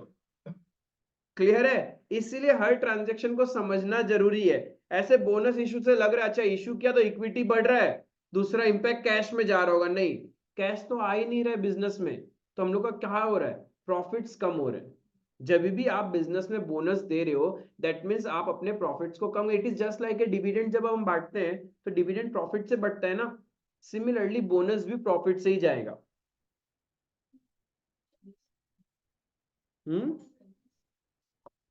क्लियर है। इसीलिए हर ट्रांजेक्शन को समझना जरूरी है। ऐसे बोनस इशू से लग रहा है अच्छा इशू किया तो इक्विटी बढ़ रहा है, दूसरा इंपैक्ट कैश में जा रहा होगा, नहीं, कैश तो आ ही नहीं रहा है बिजनेस में, तो हम लोग का क्या हो रहा है, प्रॉफिट्स कम हो रहे हैं। जब भी आप बिजनेस में बोनस दे रहे हो, दैट मीन्स आप अपने प्रॉफिट्स को कम, it is just like a dividend, जब हम बांटते हैं तो डिविडेंड प्रॉफिट से बढ़ता है ना, सिमिलरली बोनस भी प्रॉफिट से ही जाएगा।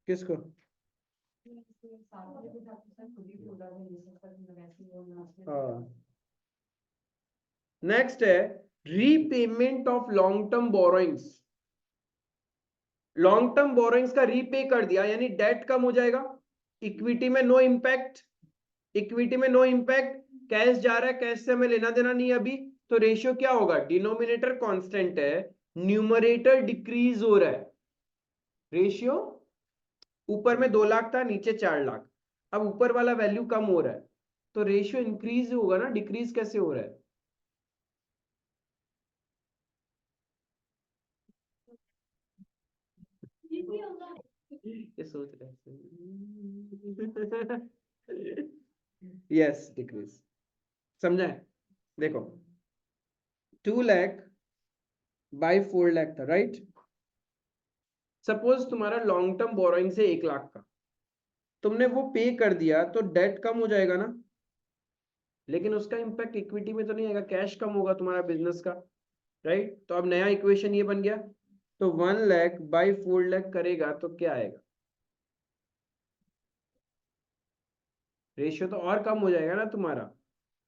किसको, हाँ। नेक्स्ट है repayment of long term borrowings. Long term borrowings का रीपे कर दिया यानी डेट कम हो जाएगा, इक्विटी में नो इंपैक्ट, इक्विटी में नो इंपैक्ट, कैश जा रहा है, कैश से हमें लेना देना नहीं अभी, तो रेशियो क्या होगा, डिनोमिनेटर कांस्टेंट है, न्यूमरेटर डिक्रीज हो रहा है। रेशियो ऊपर में 2 लाख था, नीचे 4 लाख, अब ऊपर वाला वैल्यू कम हो रहा है, तो रेशियो इंक्रीज होगा ना, डिक्रीज कैसे हो रहा है। ये सोच रहे यस डिक्रीज, समझा है। देखो 2 लाख बाय 4 लाख था, राइट। सपोज तुम्हारा लॉन्ग टर्म बोरोइंग से 1 लाख का, तुमने वो पे कर दिया तो डेट कम हो जाएगा ना, लेकिन उसका इंपैक्ट इक्विटी में तो नहीं आएगा, कैश कम होगा तुम्हारा बिजनेस का, राइट। तो अब नया इक्वेशन ये बन गया, तो 1 लाख बाय 4 लाख करेगा तो क्या आएगा, रेशियो तो और कम हो जाएगा ना तुम्हारा,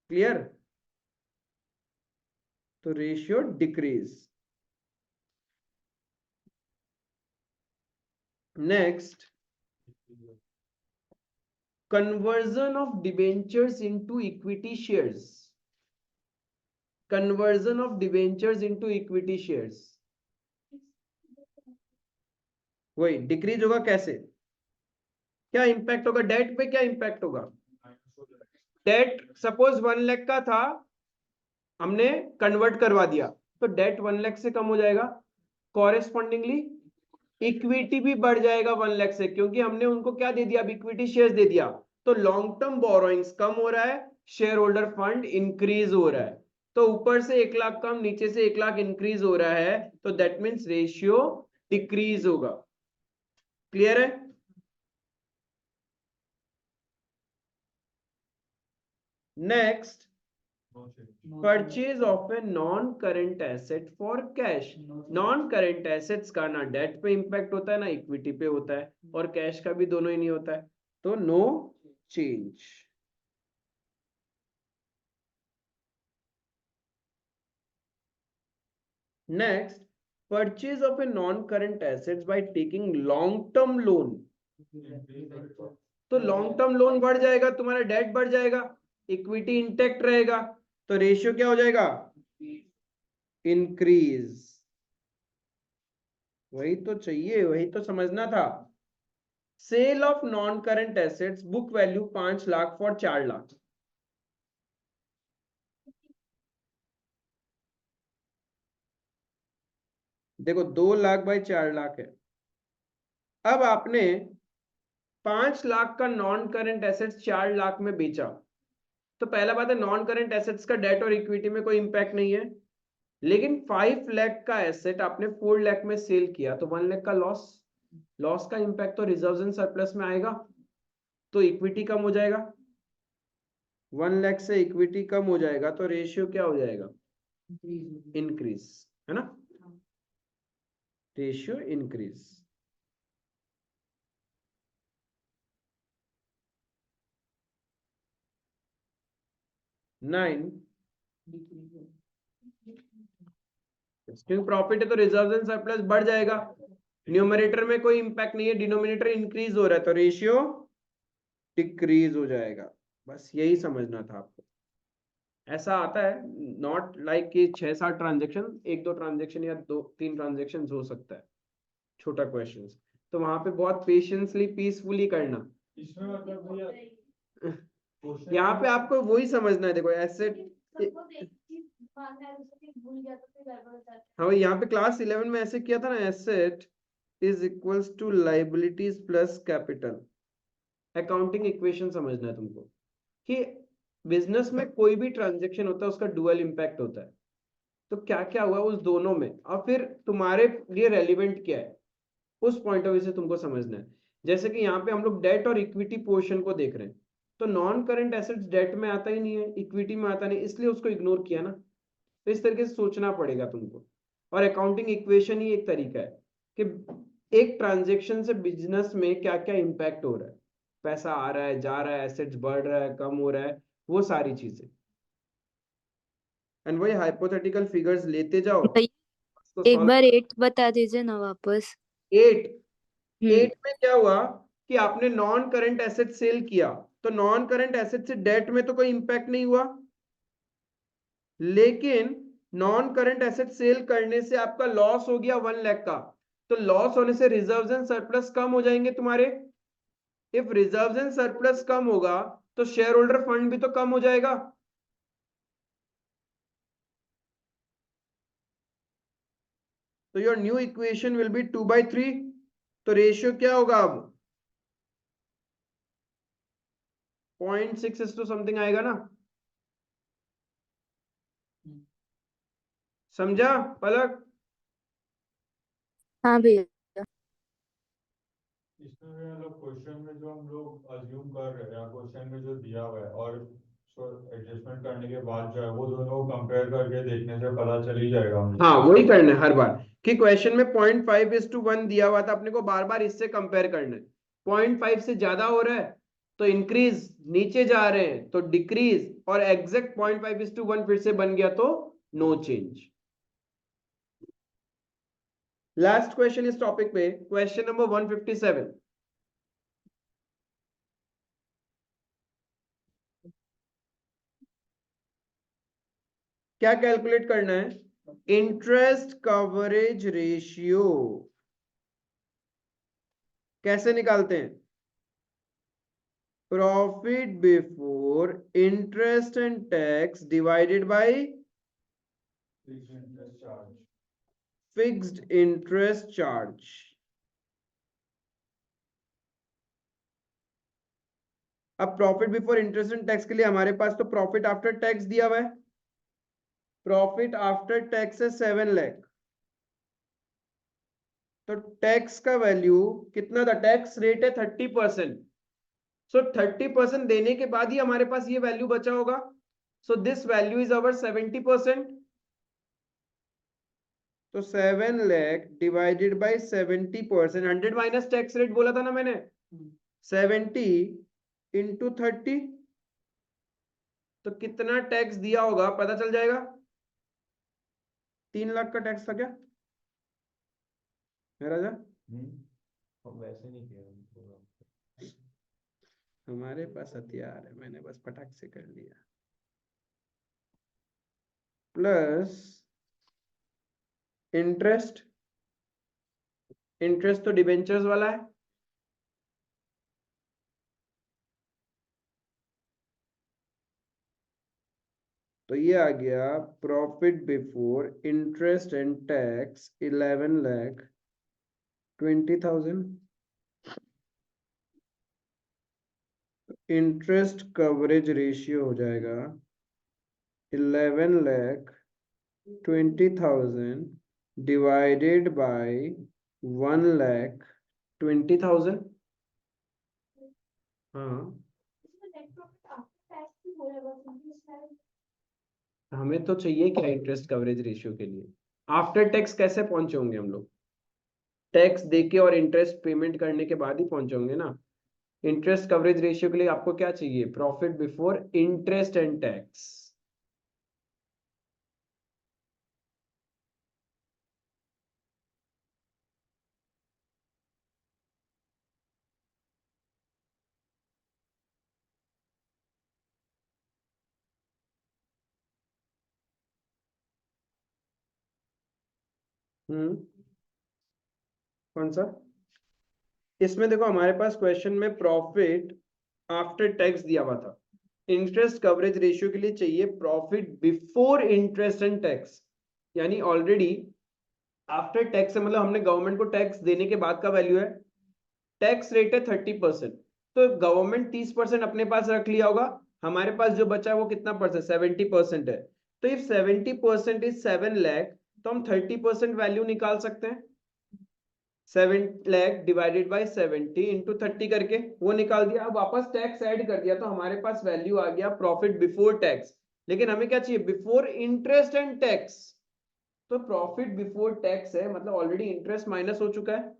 क्लियर। तो ratio decrease. Next, conversion of debentures into equity shares, conversion of debentures into equity shares। वही डिक्रीज होगा कैसे, क्या इंपैक्ट होगा डेट पे, क्या इंपैक्ट होगा? डेट सपोज 1 लाख का था, हमने कन्वर्ट करवा दिया, तो डेट 1 लाख से कम हो जाएगा, कॉरेस्पॉन्डिंगली इक्विटी भी बढ़ जाएगा 1 लाख से, क्योंकि हमने उनको क्या दे दिया, अब इक्विटी शेयर्स दे दिया। तो लॉन्ग टर्म बोरोइंग्स कम हो रहा है, शेयर होल्डर फंड इंक्रीज हो रहा है। तो ऊपर से 1 लाख कम, नीचे से 1 लाख इंक्रीज हो रहा है, तो दैट मीन्स रेशियो डिक्रीज होगा। क्लियर है? Next, purchase of a non current asset for cash. Non current assets का ना डेट पे इंपैक्ट होता है ना इक्विटी पे होता है, और कैश का भी दोनों ही नहीं होता है, तो no change. Next, purchase of a non current assets by taking long term loan. तो लॉन्ग टर्म लोन बढ़ जाएगा, तुम्हारा डेट बढ़ जाएगा, इक्विटी इंटैक्ट रहेगा, तो रेशियो क्या हो जाएगा, इंक्रीज। वही तो चाहिए, वही तो समझना था। Sale of non current assets, book value 5 lakh for 4 lakh. देखो 2 लाख बाई 4 लाख है। अब आपने 5 लाख का नॉन करंट एसेट्स 4 लाख में बेचा, तो पहला बात है नॉन करंट एसेट्स का डेट और इक्विटी में कोई इंपैक्ट नहीं है। लेकिन 5 लाख का एसेट आपने 4 लाख में सेल किया, तो 1 लाख का लॉस, लॉस का इंपैक्ट तो रिजर्व्स एंड सरप्लस में आएगा, तो इक्विटी कम हो जाएगा। 1 लाख से इक्विटी कम हो जाएगा, तो रेशियो क्या हो जाएगा, इंक्रीज, है ना, रेशियो इंक्रीज। नाइन, क्योंकि प्रॉफिट है तो रिजर्व एंड सरप्लस बढ़ जाएगा, न्यूमरेटर में कोई इंपैक्ट नहीं है, डिनोमिनेटर इंक्रीज हो रहा है, तो रेशियो डिक्रीज हो जाएगा। बस यही समझना था आपको। ऐसा आता है, नॉट लाइक कि 6-7 ट्रांजेक्शन, 1-2 ट्रांजेक्शन या 2-3 ट्रांजेक्शन हो सकता है, छोटा क्वेश्चन, तो वहां पे बहुत पेशेंसली पीसफुली करना। इसमें मतलब भैया यहाँ पे आपको वही समझना है, देखो एसेट, हाँ यहाँ पे क्लास 11 में ऐसे किया था ना, asset is equals to liabilities plus capital. Accounting equation समझना है तुमको कि बिजनेस में कोई भी ट्रांजेक्शन होता है उसका डुअल इंपैक्ट होता है, तो क्या क्या हुआ उस दोनों में, और फिर तुम्हारे लिए रेलिवेंट क्या है उस पॉइंट ऑफ व्यू से तुमको समझना है। जैसे कि यहाँ पे हम लोग डेट और इक्विटी पोर्शन को देख रहे हैं, तो नॉन करंट एसेट्स डेट में आता ही नहीं है, इक्विटी में आता नहीं, इसलिए उसको इग्नोर किया ना। तो इस तरीके से सोचना पड़ेगा तुमको, और अकाउंटिंग इक्वेशन ही एक तरीका है कि एक ट्रांजेक्शन से बिजनेस में क्या क्या इंपैक्ट हो रहा है, पैसा आ रहा है, जा रहा है, एसेट्स बढ़ रहा है, कम हो रहा है, वो सारी चीजें। एंड वही हाइपोथेटिकल फिगर्स लेते जाओ, उसको एक सॉल्व बार करो। 8 बता दीजिए ना वापस। 8 8 में क्या हुआ कि आपने नॉन करंट एसेट सेल किया, तो नॉन करंट एसेट से डेट में तो कोई इंपैक्ट नहीं हुआ, लेकिन नॉन करंट एसेट सेल करने से आपका लॉस हो गया 1 लाख का, तो लॉस होने से रिजर्व्स एंड सरप्लस कम हो जाएंगे तुम्हारे। इफ रिजर्व्स एंड सरप्लस कम होगा तो शेयर होल्डर फंड भी तो कम हो जाएगा। तो your new equation will be 2/3, तो रेशियो क्या होगा अब 0.6 टू समथिंग आएगा ना, समझा पलक? हाँ भैया। इसमें भी मतलब क्वेश्चन में जो हम लोग अज्यूम कर रहे हैं या क्वेश्चन में जो दिया हुआ है और एडजस्टमेंट करने के बाद जो है वो दोनों को कंपेयर करके देखने से पता चल ही जाएगा हमको। हाँ वही करना है हर बार कि क्वेश्चन में 0.5:1 दिया हुआ था, अपने को बार बार इससे कंपेयर करना है। 0.5 से ज्यादा हो रहा है तो इंक्रीज, नीचे जा रहे हैं तो डिक्रीज, और एग्जैक्ट 0.5:1 फिर से बन गया तो नो चेंज। लास्ट क्वेश्चन इस टॉपिक पे, क्वेश्चन नंबर 157। क्या कैलकुलेट करना है, इंटरेस्ट कवरेज रेशियो। कैसे निकालते हैं? Profit before interest and tax divided by Fixed interest charge. Fixed interest charge. अब profit before interest and tax के लिए हमारे पास तो प्रॉफिट आफ्टर टैक्स दिया हुआ है। प्रॉफिट आफ्टर टैक्स है 7 लाख। तो टैक्स का वैल्यू कितना था? टैक्स रेट है 30%। सो 30% देने के बाद ही हमारे पास ये वैल्यू बचा होगा। So this value is our 70%। तो 7 lakh divided by 70%, 100 minus tax rate बोला था ना मैंने, 70 इंटू 30। तो कितना टैक्स दिया होगा पता चल जाएगा। 3 लाख का टैक्स था क्या राजा? वैसे नहीं किया। हमारे पास हथियार है, मैंने बस पटाख से कर लिया। प्लस इंटरेस्ट, इंटरेस्ट तो डिबेंचर्स वाला है। तो ये आ गया profit before interest and tax 11,20,000। Interest coverage ratio हो जाएगा 11,20,000 डिवाइडेड बाय 1,20,000। हाँ, हमें तो चाहिए क्या इंटरेस्ट कवरेज रेशियो के लिए? आफ्टर टैक्स कैसे पहुंचे होंगे हम लोग? टैक्स देके और इंटरेस्ट पेमेंट करने के बाद ही पहुंचे होंगे ना। इंटरेस्ट कवरेज रेशियो के लिए आपको क्या चाहिए? Profit before interest and tax. कौन सा? इसमें देखो हमारे पास क्वेश्चन में प्रॉफिट आफ्टर टैक्स दिया हुआ था। इंटरेस्ट कवरेज रेशियो के लिए चाहिए profit before interest and tax, यानी ऑलरेडी आफ्टर टैक्स है, मतलब हमने गवर्नमेंट को टैक्स देने के बाद का वैल्यू है। टैक्स रेट है 30%, तो गवर्नमेंट 30% अपने पास रख लिया होगा। हमारे पास जो बचा है वो कितना परसेंट? 70% है। तो इफ 70% इज 7 लाख, तो हम 30% वैल्यू निकाल सकते हैं। 7 लाख डिवाइडेड बाय 70 इंटू 30 करके वो निकाल दिया। अब वापस टैक्स ऐड कर दिया तो हमारे पास वैल्यू आ गया प्रॉफिट बिफोर टैक्स। लेकिन हमें क्या चाहिए? Before interest and tax. तो प्रॉफिट बिफोर टैक्स है, मतलब ऑलरेडी इंटरेस्ट माइनस हो चुका है,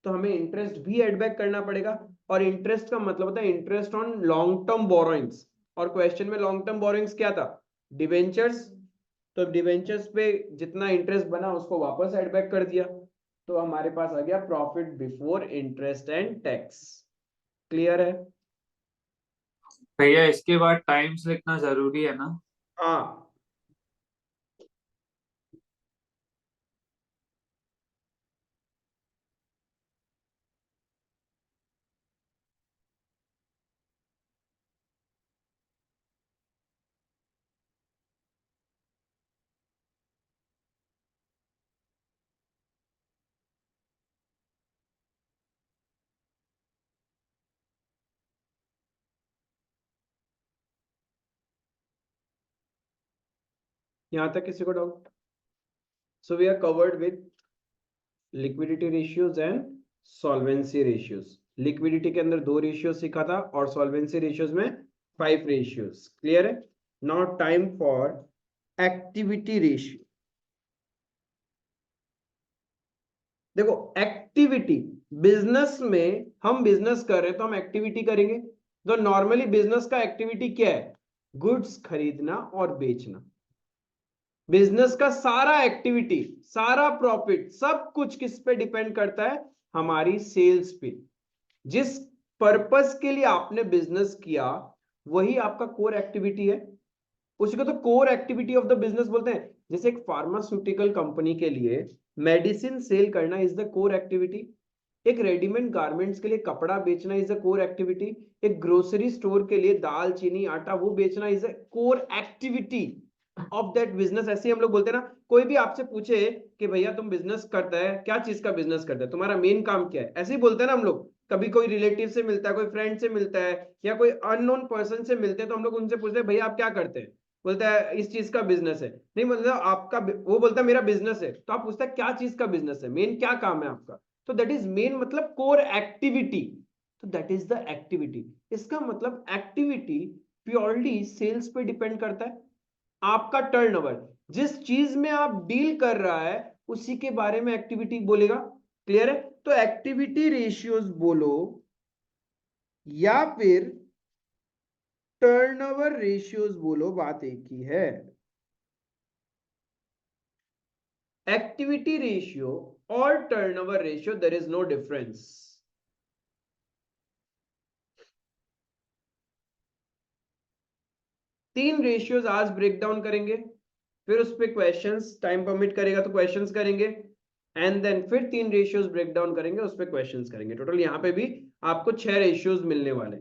तो हमें इंटरेस्ट भी एड बैक करना पड़ेगा। और इंटरेस्ट का मतलब होता है interest on long term borrowings. और क्वेश्चन में लॉन्ग टर्म बोरोइंग्स क्या था? डिबेंचर्स। तो डिबेंचर्स पे जितना इंटरेस्ट बना उसको वापस एड बैक कर दिया, तो हमारे पास आ गया profit before interest and tax. Clear है? भैया इसके बाद टाइम्स लिखना जरूरी है ना? हाँ, यहां तक किसी को doubt? So we are covered with liquidity ratios and solvency ratios. Liquidity के अंदर 2 रेशियो सीखा था और सॉल्वेंसी रेशियोज में 5 रेशियोज। क्लियर है? Now time for activity ratio. देखो एक्टिविटी, बिजनेस में हम बिजनेस कर रहे हैं तो हम एक्टिविटी करेंगे। तो नॉर्मली बिजनेस का एक्टिविटी क्या है? गुड्स खरीदना और बेचना। बिजनेस का सारा एक्टिविटी, सारा प्रॉफिट, सब कुछ किस पे डिपेंड करता है? हमारी सेल्स पे। जिस पर्पस के लिए आपने बिजनेस किया वही आपका कोर एक्टिविटी है। उसी को तो core activity of the business बोलते हैं। जैसे एक फार्मास्यूटिकल कंपनी के लिए मेडिसिन सेल करना इज द कोर एक्टिविटी। एक रेडीमेड गारमेंट्स के लिए कपड़ा बेचना इज अ कोर एक्टिविटी, एक ग्रोसरी स्टोर के लिए दाल चीनी आटा वो बेचना is a core activity of that business. ऐसे ही हम लोग बोलते हैं ना, कोई भी आपसे पूछे कि भैया तुम बिजनेस करता है, क्या चीज का बिजनेस करता है, तुम्हारा मेन काम क्या है, ऐसे ही बोलते हैं ना हम लोग। कभी कोई रिलेटिव से मिलता है, कोई फ्रेंड से मिलता है, या कोई अननोन पर्सन से मिलते हैं, तो हम लोग उनसे पूछते हैं भैया आप क्या करते हैं, बोलता है इस चीज का बिजनेस है। नहीं बोलता आपका, वो बोलता है मेरा बिजनेस है, तो आप पूछते हैं क्या चीज का बिजनेस है, मेन क्या काम है आपका, तो दैट इज मेन मतलब कोर एक्टिविटी। तो दैट इज द एक्टिविटी। इसका मतलब एक्टिविटी प्योरली सेल्स पे डिपेंड करता है। आपका टर्नओवर, जिस चीज में आप डील कर रहा है उसी के बारे में एक्टिविटी बोलेगा। क्लियर है? तो एक्टिविटी रेशियोज बोलो या फिर टर्नओवर रेशियोज बोलो, बात एक ही है। एक्टिविटी रेशियो और turnover ratio, there is no difference. तीन रेशियोज आज ब्रेक डाउन करेंगे, फिर उस पे क्वेश्चंस, टाइम परमिट करेगा तो क्वेश्चंस करेंगे, एंड देन फिर तीन रेशियोज ब्रेक डाउन करेंगे, उस पे क्वेश्चंस करेंगे। टोटल यहां पे भी आपको 6 रेशियोज मिलने वाले।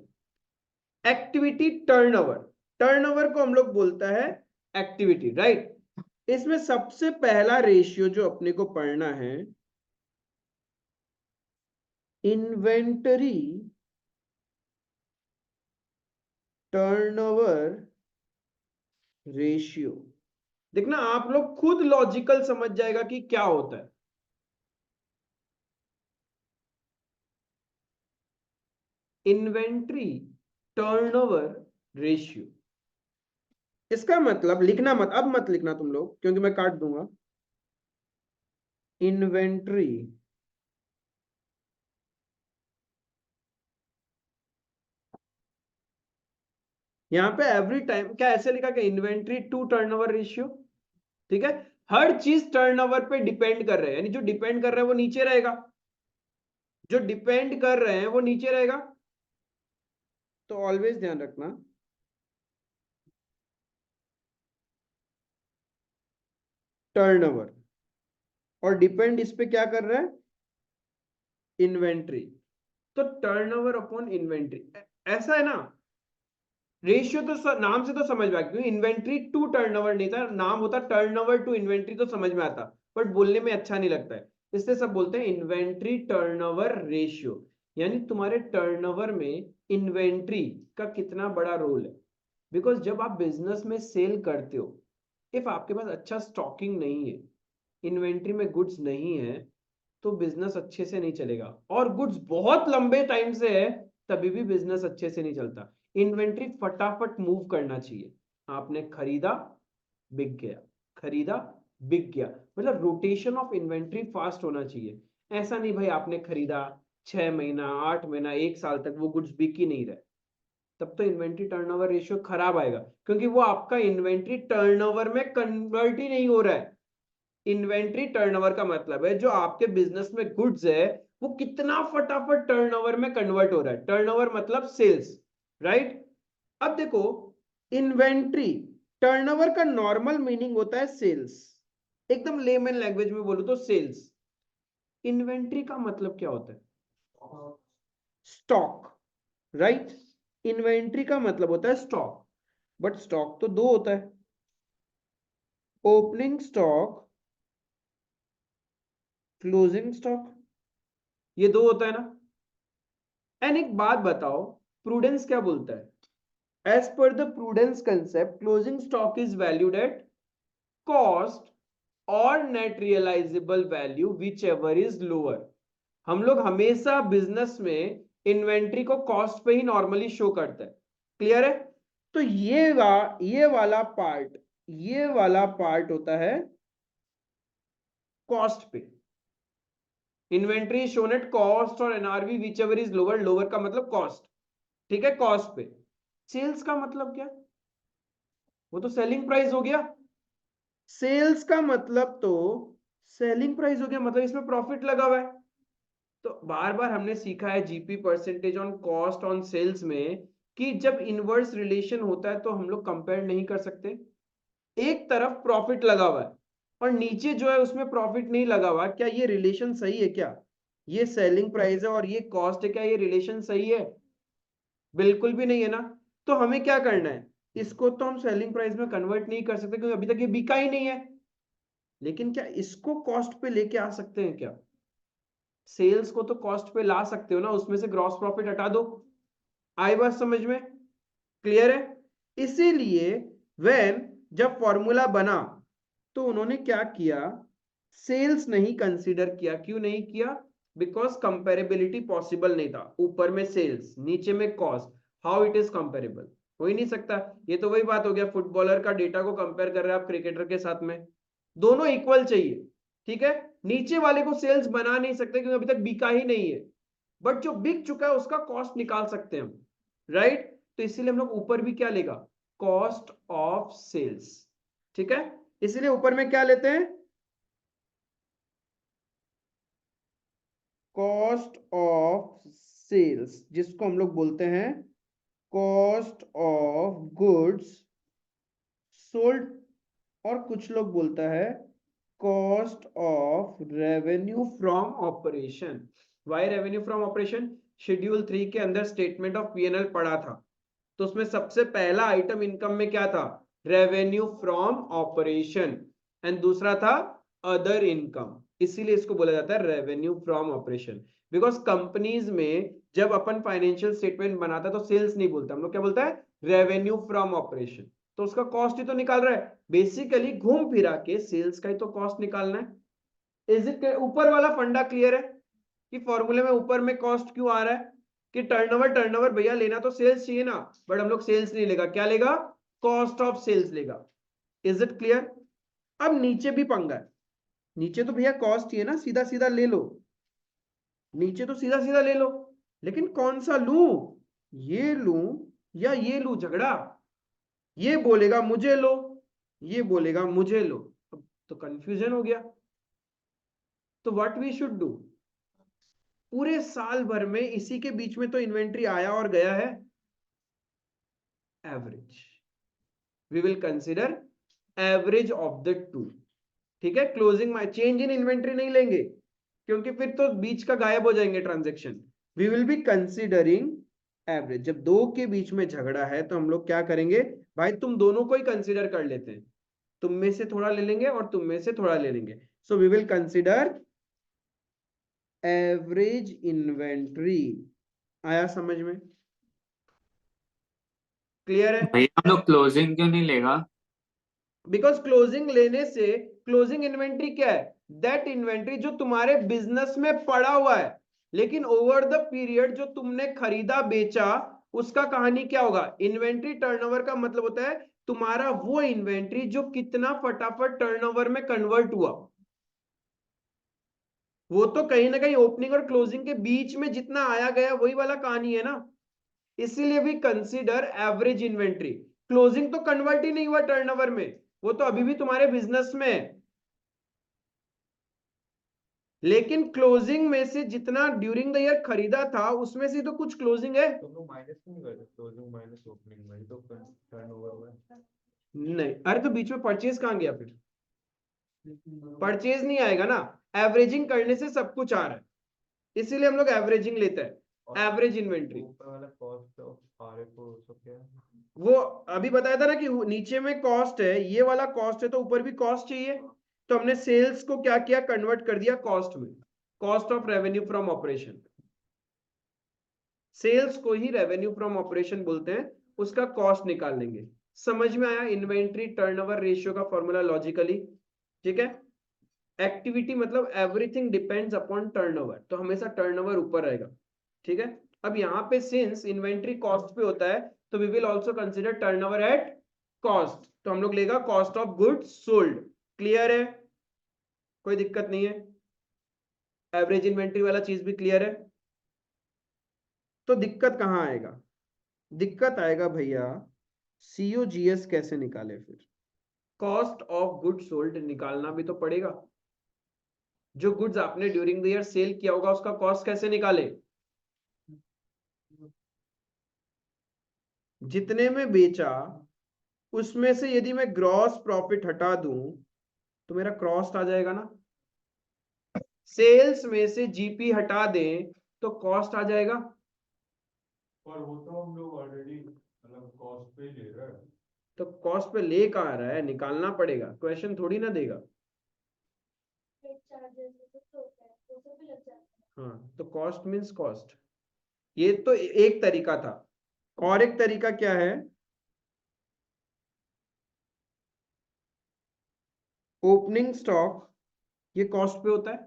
एक्टिविटी टर्नओवर, टर्नओवर को हम लोग बोलता है एक्टिविटी, राइट। इसमें सबसे पहला रेशियो जो अपने को पढ़ना है, इन्वेंटरी टर्नओवर रेशियो। देखना आप लोग खुद लॉजिकल समझ जाएगा कि क्या होता है। इन्वेंट्री टर्नओवर रेशियो, इसका मतलब लिखना मत, अब मत लिखना तुम लोग क्योंकि मैं काट दूंगा। इन्वेंट्री यहां पे एवरी टाइम क्या ऐसे लिखा कि इन्वेंट्री टू टर्नओवर रेशियो, ठीक है। हर चीज टर्नओवर पे डिपेंड कर रहे हैं, यानी जो डिपेंड कर रहा है वो नीचे रहेगा, जो डिपेंड कर रहे हैं वो नीचे रहेगा। तो ऑलवेज ध्यान रखना, टर्नओवर और डिपेंड इस पे क्या कर रहा है, इन्वेंट्री। तो टर्नओवर अपॉन इन्वेंट्री, ऐसा है ना। रेशियो तो नाम से तो समझ में आया, क्योंकि इन्वेंट्री टू टर्नओवर नहीं था, नाम होता टर्नओवर टू इन्वेंट्री, तो समझ में आता, बट बोलने में अच्छा नहीं लगता है, इसलिए सब बोलते हैं इन्वेंट्री टर्नओवर रेशियो। यानी तुम्हारे टर्नओवर में इन्वेंट्री का कितना बड़ा रोल है। बिकॉज जब आप बिजनेस में सेल करते हो, इफ आपके पास अच्छा स्टॉकिंग नहीं है, इन्वेंट्री में गुड्स नहीं है, तो बिजनेस अच्छे से नहीं चलेगा, और गुड्स बहुत लंबे टाइम से है तभी भी बिजनेस अच्छे से नहीं चलता। इन्वेंट्री फटाफट मूव करना चाहिए। आपने खरीदा, बिक गया, खरीदा, बिक गया, मतलब रोटेशन ऑफ इन्वेंट्री फास्ट होना चाहिए। ऐसा नहीं भाई आपने खरीदा 6 महीना 8 महीना 1 साल तक वो गुड्स बिक ही नहीं रहे, तब तो इन्वेंट्री टर्नओवर रेशियो खराब आएगा, क्योंकि वो आपका इन्वेंट्री टर्नओवर में कन्वर्ट ही नहीं हो रहा है। इन्वेंट्री टर्नओवर का मतलब है जो आपके बिजनेस में गुड्स है वो कितना फटाफट टर्नओवर में कन्वर्ट हो रहा है। टर्नओवर मतलब सेल्स, राइट। अब देखो, इन्वेंट्री टर्नओवर का नॉर्मल मीनिंग होता है सेल्स, एकदम लेमन लैंग्वेज में बोलो तो सेल्स। इन्वेंट्री का मतलब क्या होता है, स्टॉक, राइट। इन्वेंट्री का मतलब होता है स्टॉक, बट स्टॉक तो दो होता है, ओपनिंग स्टॉक, क्लोजिंग स्टॉक, ये दो होता है ना। एंड एक बात बताओ, प्रूडेंस क्या बोलता है? As per the prudence concept, closing stock is valued at cost और net realisable value whichever is lower. हम लोग हमेशा बिजनेस में इन्वेंट्री को कॉस्ट पे ही नॉर्मली शो करते हैं। क्लियर है? तो ये वाला पार्ट होता है कॉस्ट पे। इन्वेंट्री शोन एट कॉस्ट और NRV which ever is lower, lower का मतलब कॉस्ट, ठीक है, कॉस्ट पे। सेल्स का मतलब क्या? वो तो सेलिंग प्राइस हो गया। सेल्स का मतलब तो सेलिंग प्राइस हो गया, मतलब इसमें प्रॉफिट लगा हुआ है। तो बार बार हमने सीखा है GP percentage on cost on sales में कि जब इनवर्स रिलेशन होता है तो हम लोग कंपेयर नहीं कर सकते। एक तरफ प्रॉफिट लगा हुआ है और नीचे जो है उसमें प्रॉफिट नहीं लगा हुआ, क्या ये रिलेशन सही है क्या? ये सेलिंग प्राइस है और ये कॉस्ट है, क्या ये रिलेशन सही है? बिल्कुल भी नहीं है ना। तो हमें क्या करना है, इसको तो हम सेलिंग प्राइस में कन्वर्ट नहीं कर सकते क्योंकि अभी तक ये बिका ही नहीं है, लेकिन क्या इसको कॉस्ट पे लेके आ सकते हैं क्या? सेल्स को तो कॉस्ट पे ला सकते हो ना, उसमें से ग्रॉस प्रॉफिट हटा दो। आई बात समझ में? क्लियर है? इसीलिए व्हेन जब फॉर्मूला बना तो उन्होंने क्या किया, सेल्स नहीं कंसीडर किया। क्यों नहीं किया? बिकॉज कंपेरेबिलिटी पॉसिबल नहीं था। ऊपर में सेल्स, नीचे में cost, how it is comparable? हो ही नहीं सकता। ये तो वही बात हो गया, फुटबॉलर का डेटा को कंपेयर कर रहे हैं आप क्रिकेटर के साथ में, दोनों इक्वल चाहिए, ठीक है। नीचे वाले को सेल्स बना नहीं सकते क्योंकि अभी तक बिका ही नहीं है, बट जो बिक चुका है उसका कॉस्ट निकाल सकते हैं हम, राइट? तो इसीलिए हम लोग ऊपर भी क्या लेगा, कॉस्ट ऑफ सेल्स, ठीक है। इसीलिए ऊपर में क्या लेते हैं, कॉस्ट ऑफ सेल्स, जिसको हम लोग बोलते हैं कॉस्ट ऑफ गुड्स सोल्ड, और कुछ लोग बोलता है cost of revenue from operation. Why revenue from operation? Schedule 3 के अंदर स्टेटमेंट ऑफ पीएनएल पढ़ा था, तो उसमें सबसे पहला आइटम इनकम में क्या था, रेवेन्यू फ्रॉम ऑपरेशन, एंड दूसरा था अदर इनकम। इसीलिए इसको बोला जाता है revenue from operation. Because companies में जब अपन फाइनेंशियल स्टेटमेंट बनाता है तो सेल्स नहीं बोलता, हम लोग क्या बोलता है, रेवेन्यू फ्रॉम ऑपरेशन। तो उसका कॉस्ट ही तो निकाल रहा है, बेसिकली घूम फिरा के सेल्स का ही तो कॉस्ट निकालना है। Is it? ऊपर वाला फंडा क्लियर है कि फॉर्मूले में ऊपर में कॉस्ट क्यों आ रहा है, कि टर्नओवर भैया लेना तो सेल्स चाहिए ना, बट हम लोग सेल्स नहीं लेगा, क्या लेगा, कॉस्ट ऑफ सेल्स लेगा। Is it clear? अब नीचे भी पंगा है, नीचे तो भैया कॉस्ट ही है ना, सीधा सीधा ले लो, नीचे तो सीधा सीधा ले लो, लेकिन कौन सा लूं, ये लूं या ये लूं, झगड़ा। ये बोलेगा मुझे लो, ये बोलेगा मुझे लो, अब तो कंफ्यूजन हो गया। तो व्हाट वी शुड डू, पूरे साल भर में इसी के बीच में तो इन्वेंट्री आया और गया है, average, we will consider average of the two, ठीक है। क्लोजिंग चेंज इन इन्वेंट्री नहीं लेंगे क्योंकि फिर तो बीच का गायब हो जाएंगे transaction. We will be considering average. जब दो के बीच में झगड़ा है तो हम लोग क्या करेंगे, भाई तुम दोनों को ही कंसिडर कर लेते हैं, तुम में से थोड़ा ले लेंगे और तुम में से थोड़ा ले लेंगे। So we will consider average inventory. आया समझ में? क्लियर है? भैया हम लोग क्लोजिंग क्यों नहीं लेगा? बिकॉज क्लोजिंग लेने से, क्लोजिंग इन्वेंट्री क्या है, दैट इन्वेंट्री जो तुम्हारे बिजनेस में पड़ा हुआ है, लेकिन ओवर द पीरियड जो तुमने खरीदा बेचा, उसका कहानी क्या होगा। इन्वेंट्री टर्नओवर का मतलब होता है तुम्हारा वो इन्वेंट्री जो कितना फटाफट टर्नओवर में कन्वर्ट हुआ, वो तो कहीं ना कहीं ओपनिंग और क्लोजिंग के बीच में जितना आया गया वही वाला कहानी है ना। इसीलिए भी कंसीडर एवरेज इन्वेंट्री। क्लोजिंग तो कन्वर्ट ही नहीं हुआ टर्नओवर में, वो तो अभी भी तुम्हारे बिजनेस में है, लेकिन क्लोजिंग में से जितना ड्यूरिंग द ईयर खरीदा था उसमें से तो कुछ क्लोजिंग है। तो लोग माइनस क्यों नहीं करते, क्लोजिंग माइनस ओपनिंग में ही तो टर्नओवर में। नहीं, अरे तो बीच में परचेज कहां गया फिर, परचेज नहीं आएगा ना, एवरेजिंग करने से सब कुछ आ रहा है, इसीलिए हम लोग एवरेजिंग लेते हैं, एवरेज इन्वेंट्री। ऊपर वाला कॉस्ट ऑफ आरएफओ तो क्या है? वो अभी बताया था ना कि नीचे में कॉस्ट है, ये वाला कॉस्ट है, तो ऊपर भी कॉस्ट चाहिए, तो हमने सेल्स को क्या किया, कन्वर्ट कर दिया कॉस्ट में, cost of revenue from operation. Sales को ही रेवेन्यू फ्रॉम ऑपरेशन बोलते हैं, उसका कॉस्ट निकाल लेंगे। समझ में आया इन्वेंट्री टर्नओवर रेशियो का फॉर्मूला लॉजिकली, ठीक है। एक्टिविटी मतलब एवरीथिंग डिपेंड्स अपॉन टर्नओवर, तो हमेशा टर्नओवर ऊपर रहेगा, ठीक है। अब यहाँ पे सिंस इन्वेंट्री कॉस्ट पे होता है तो we will also consider turnover at cost, तो हम लोग लेगा cost of goods sold. Clear है? कोई दिक्कत नहीं है? एवरेज इन्वेंट्री वाला चीज भी क्लियर है? तो दिक्कत कहाँ आएगा, दिक्कत आएगा भैया सीओजीएस कैसे निकाले, फिर कॉस्ट ऑफ गुड्स सोल्ड निकालना भी तो पड़ेगा। जो गुड्स आपने ड्यूरिंग द ईयर सेल किया होगा उसका कॉस्ट कैसे निकाले, जितने में बेचा उसमें से यदि मैं ग्रॉस प्रॉफिट हटा दूं तो मेरा कॉस्ट आ जाएगा ना। सेल्स में से जीपी हटा दें तो कॉस्ट आ जाएगा। पर वो तो हम लोग ऑलरेडी मतलब कॉस्ट पे ले रहे हैं। तो कॉस्ट पे ले कहाँ आ रहा है, निकालना पड़ेगा, क्वेश्चन थोड़ी ना देगा। हाँ, तो कॉस्ट मीन्स कॉस्ट, ये तो एक तरीका था। और एक तरीका क्या है, ओपनिंग स्टॉक, ये कॉस्ट पे होता है,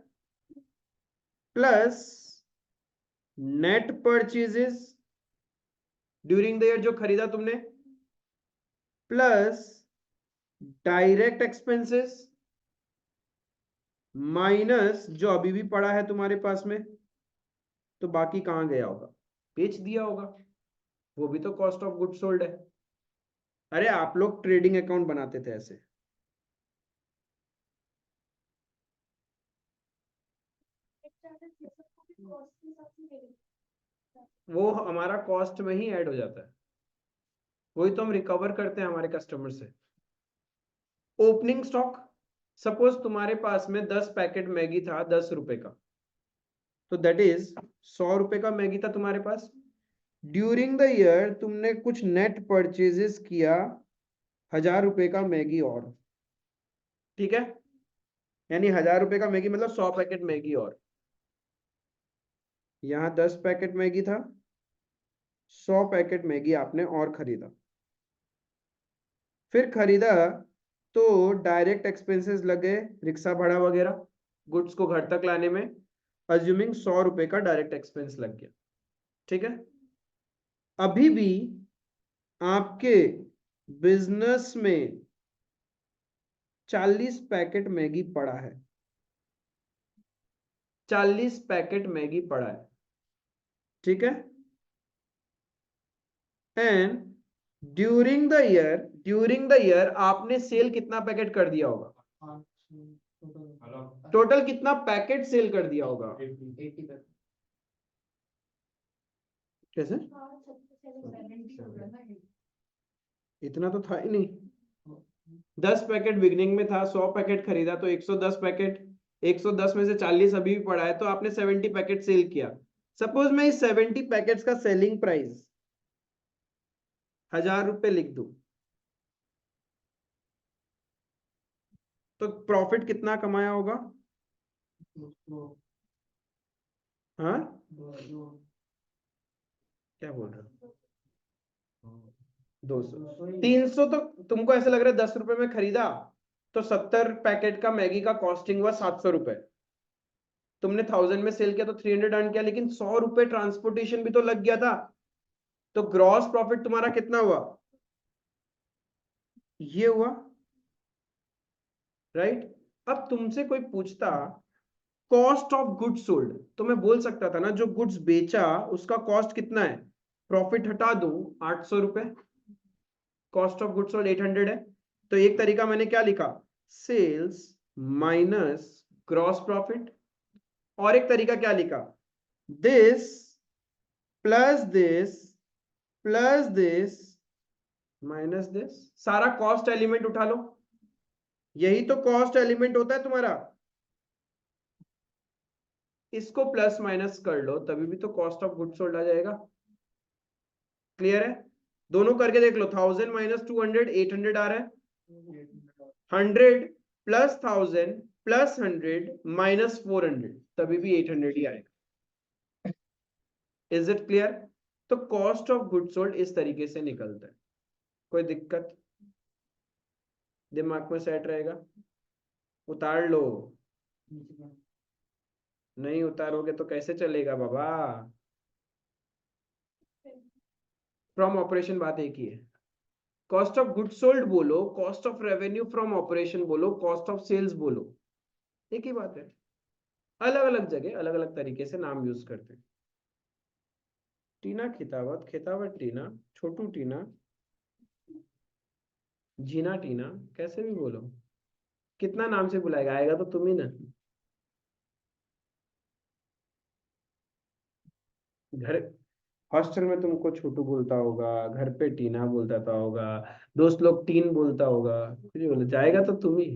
plus net purchases during the year जो खरीदा तुमने, प्लस डायरेक्ट एक्सपेंसेस माइनस जो अभी भी पड़ा है तुम्हारे पास में, तो बाकी कहां गया होगा, बेच दिया होगा, वो भी तो कॉस्ट ऑफ गुड सोल्ड है। अरे आप लोग ट्रेडिंग अकाउंट बनाते थे ऐसे, वो हमारा कॉस्ट में ही ऐड हो जाता है, वही तो हम रिकवर करते हैं हमारे कस्टमर से। ओपनिंग स्टॉक, सपोज तुम्हारे पास में 10 पैकेट मैगी था 10 रुपए का, तो दैट इज 100 रुपए का मैगी था तुम्हारे पास। ड्यूरिंग द ईयर तुमने कुछ नेट परचेजेस किया 1000 रुपए का मैगी और, ठीक है, यानी 1000 रुपए का मैगी मतलब 100 पैकेट मैगी और, यहाँ 10 पैकेट मैगी था, 100 पैकेट मैगी आपने और खरीदा। फिर खरीदा तो डायरेक्ट एक्सपेंसेस लग गए, रिक्शा भाड़ा वगैरह, गुड्स को घर तक लाने में, अज्यूमिंग 100 रुपए का डायरेक्ट एक्सपेंस लग गया, ठीक है। अभी भी आपके बिजनेस में 40 पैकेट मैगी पड़ा है, 40 पैकेट मैगी पड़ा है, ठीक है। एंड ड्यूरिंग द ईयर आपने सेल कितना पैकेट कर दिया होगा, मतलब टोटल कितना पैकेट सेल कर दिया होगा, 80 तक कैसे, इतना तो था ही नहीं। 10 पैकेट बिगनिंग में था, 100 पैकेट खरीदा तो 110 पैकेट, 110 में से 40 अभी भी पड़ा है, तो आपने 70 पैकेट सेल किया। सपोज मैं इस 70 पैकेट्स का सेलिंग प्राइस 1000 रुपए लिख दूं, तो प्रॉफिट कितना कमाया होगा, हाँ क्या बोल रहे हो, 200 300, तो तुमको ऐसा लग रहा है 10 रुपए में खरीदा तो 70 पैकेट का मैगी का कॉस्टिंग हुआ 700 रुपए, तुमने 1000 में सेल किया तो 300 अर्न किया, लेकिन 100 रुपए ट्रांसपोर्टेशन भी तो लग गया था, तो ग्रॉस प्रॉफिट तुम्हारा कितना हुआ, ये हुआ, राइट। अब तुमसे कोई पूछता कॉस्ट ऑफ गुड्स सोल्ड, तो मैं बोल सकता था ना जो गुड्स बेचा उसका कॉस्ट कितना है, प्रॉफिट हटा दूं 800 रुपए, कॉस्ट ऑफ गुड्स सोल्ड 800 है, तो एक तरीका मैंने क्या लिखा, सेल्स माइनस ग्रॉस प्रॉफिट, और एक तरीका क्या लिखा, this plus this plus this minus this, सारा कॉस्ट एलिमेंट उठा लो, यही तो कॉस्ट एलिमेंट होता है तुम्हारा, इसको प्लस माइनस कर लो तभी भी तो कॉस्ट ऑफ गुड्स सोल्ड आ जाएगा। क्लियर है, दोनों करके देख लो, 1000 माइनस 200 800 आ रहा है, 100 प्लस 1000 प्लस 100 माइनस 400 तभी भी 800 ही आएगा। इज इट क्लियर, तो कॉस्ट ऑफ गुड्स सोल्ड इस तरीके से निकलता है, कोई दिक्कत, दिमाग में सेट रहेगा, उतार लो, नहीं उतारोगे तो कैसे चलेगा बाबा, फ्रॉम ऑपरेशन बात एक ही है, कॉस्ट ऑफ गुड सोल्ड बोलो, cost of revenue from operation बोलो, कॉस्ट ऑफ सेल्स बोलो, एक ही बात है, अलग अलग जगह अलग अलग तरीके से नाम यूज करते हैं। टीना खितावत, खितावत टीना, छोटू टीना, जीना टीना, कैसे भी बोलो, कितना नाम से बुलाएगा, आएगा तो तुम ही ना। घर हॉस्टल में तुमको छोटू बोलता होगा, घर पे टीना बोलता था होगा, दोस्त लोग टीन बोलता होगा, कुछ बोले जाएगा तो तुम ही।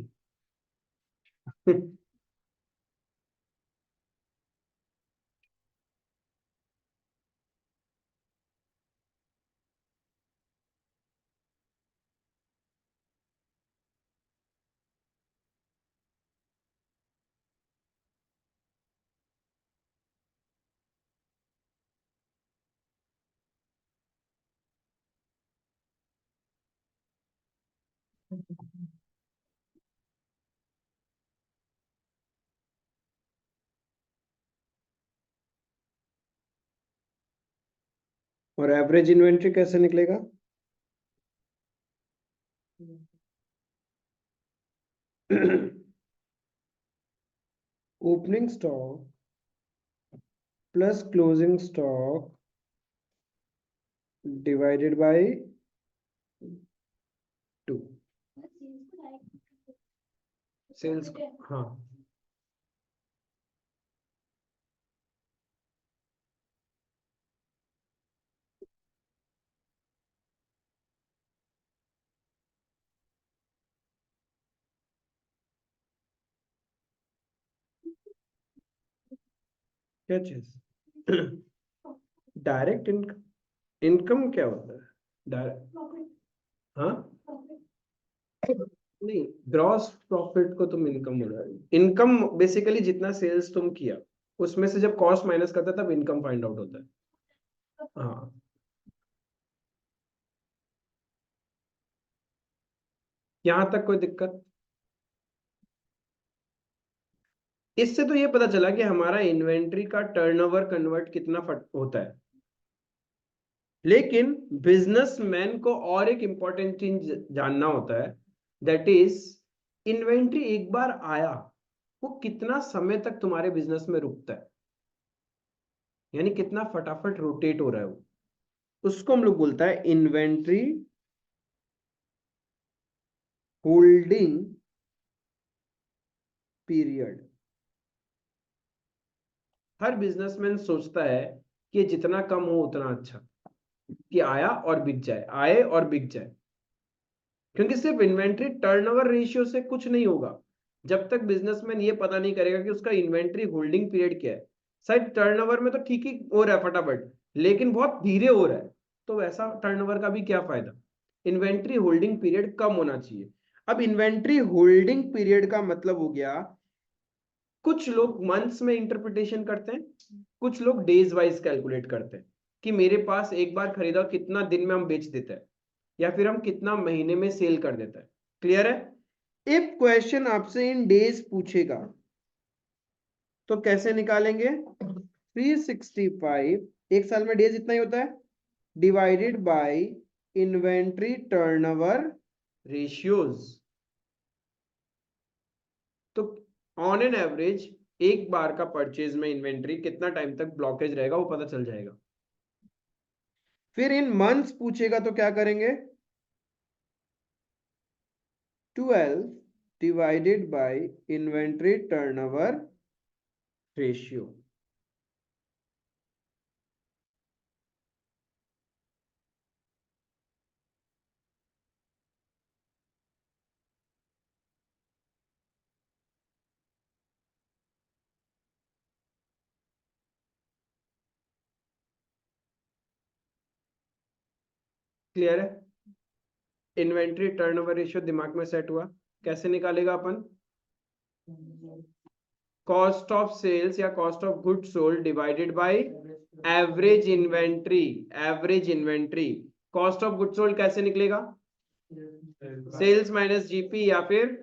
और एवरेज इन्वेंट्री कैसे निकलेगा? Opening stock plus closing stock divided by 2। Sales, हाँ, क्या चीज? डायरेक्ट इनकम क्या होता है? डायरेक्ट, हाँ, नहीं, ग्रॉस प्रॉफिट को तुम इनकम बोल रहे हो। इनकम बेसिकली जितना सेल्स तुम किया उसमें से जब कॉस्ट माइनस करता है तब इनकम फाइंड आउट होता है। हाँ, यहां तक कोई दिक्कत? इससे तो ये पता चला कि हमारा इन्वेंट्री का टर्नओवर कन्वर्ट कितना फट होता है। लेकिन बिजनेसमैन को और एक इंपॉर्टेंट चीज जानना होता है, दैट इज इन्वेंट्री एक बार आया वो कितना समय तक तुम्हारे बिजनेस में रुकता है, यानी कितना फटाफट रोटेट हो रहा है वो, उसको हम लोग बोलता है इन्वेंट्री होल्डिंग पीरियड। हर बिजनेसमैन सोचता है कि जितना कम हो उतना अच्छा, कि आया और बिक जाए, आए और बिक जाए, क्योंकि सिर्फ इन्वेंट्री टर्नओवर रेशियो से कुछ नहीं होगा जब तक बिजनेसमैन ये पता नहीं करेगा कि उसका इन्वेंट्री होल्डिंग पीरियड क्या है। शायद टर्नओवर में तो ठीक ही हो रहा है फटाफट, लेकिन बहुत धीरे हो रहा है, तो वैसा टर्नओवर का भी क्या फायदा? इन्वेंट्री होल्डिंग पीरियड कम होना चाहिए। अब इन्वेंट्री होल्डिंग पीरियड का मतलब हो गया, कुछ लोग मंथ्स में इंटरप्रिटेशन करते हैं, कुछ लोग डेज वाइज कैलकुलेट करते हैं कि मेरे पास एक बार खरीदा कितना दिन में हम बेच देते हैं, या फिर हम कितना महीने में सेल कर देता है। क्लियर है? इफ क्वेश्चन आपसे इन डेज पूछेगा तो कैसे निकालेंगे? 365 एक साल में डेज इतना ही होता है, divided by inventory turnover ratios. तो ऑन एन एवरेज एक बार का परचेज में इन्वेंट्री कितना टाइम तक ब्लॉकेज रहेगा वो पता चल जाएगा। फिर इन मंथ्स पूछेगा तो क्या करेंगे? 12 divided by inventory turnover ratio. Clear है? इन्वेंट्री टर्नओवर रेशियो दिमाग में सेट हुआ? कैसे निकालेगा अपन? कॉस्ट ऑफ सेल्स या cost of good sold divided by average inventory. Average inventory, cost of good sold कैसे निकलेगा? सेल्स माइनस जीपी, या फिर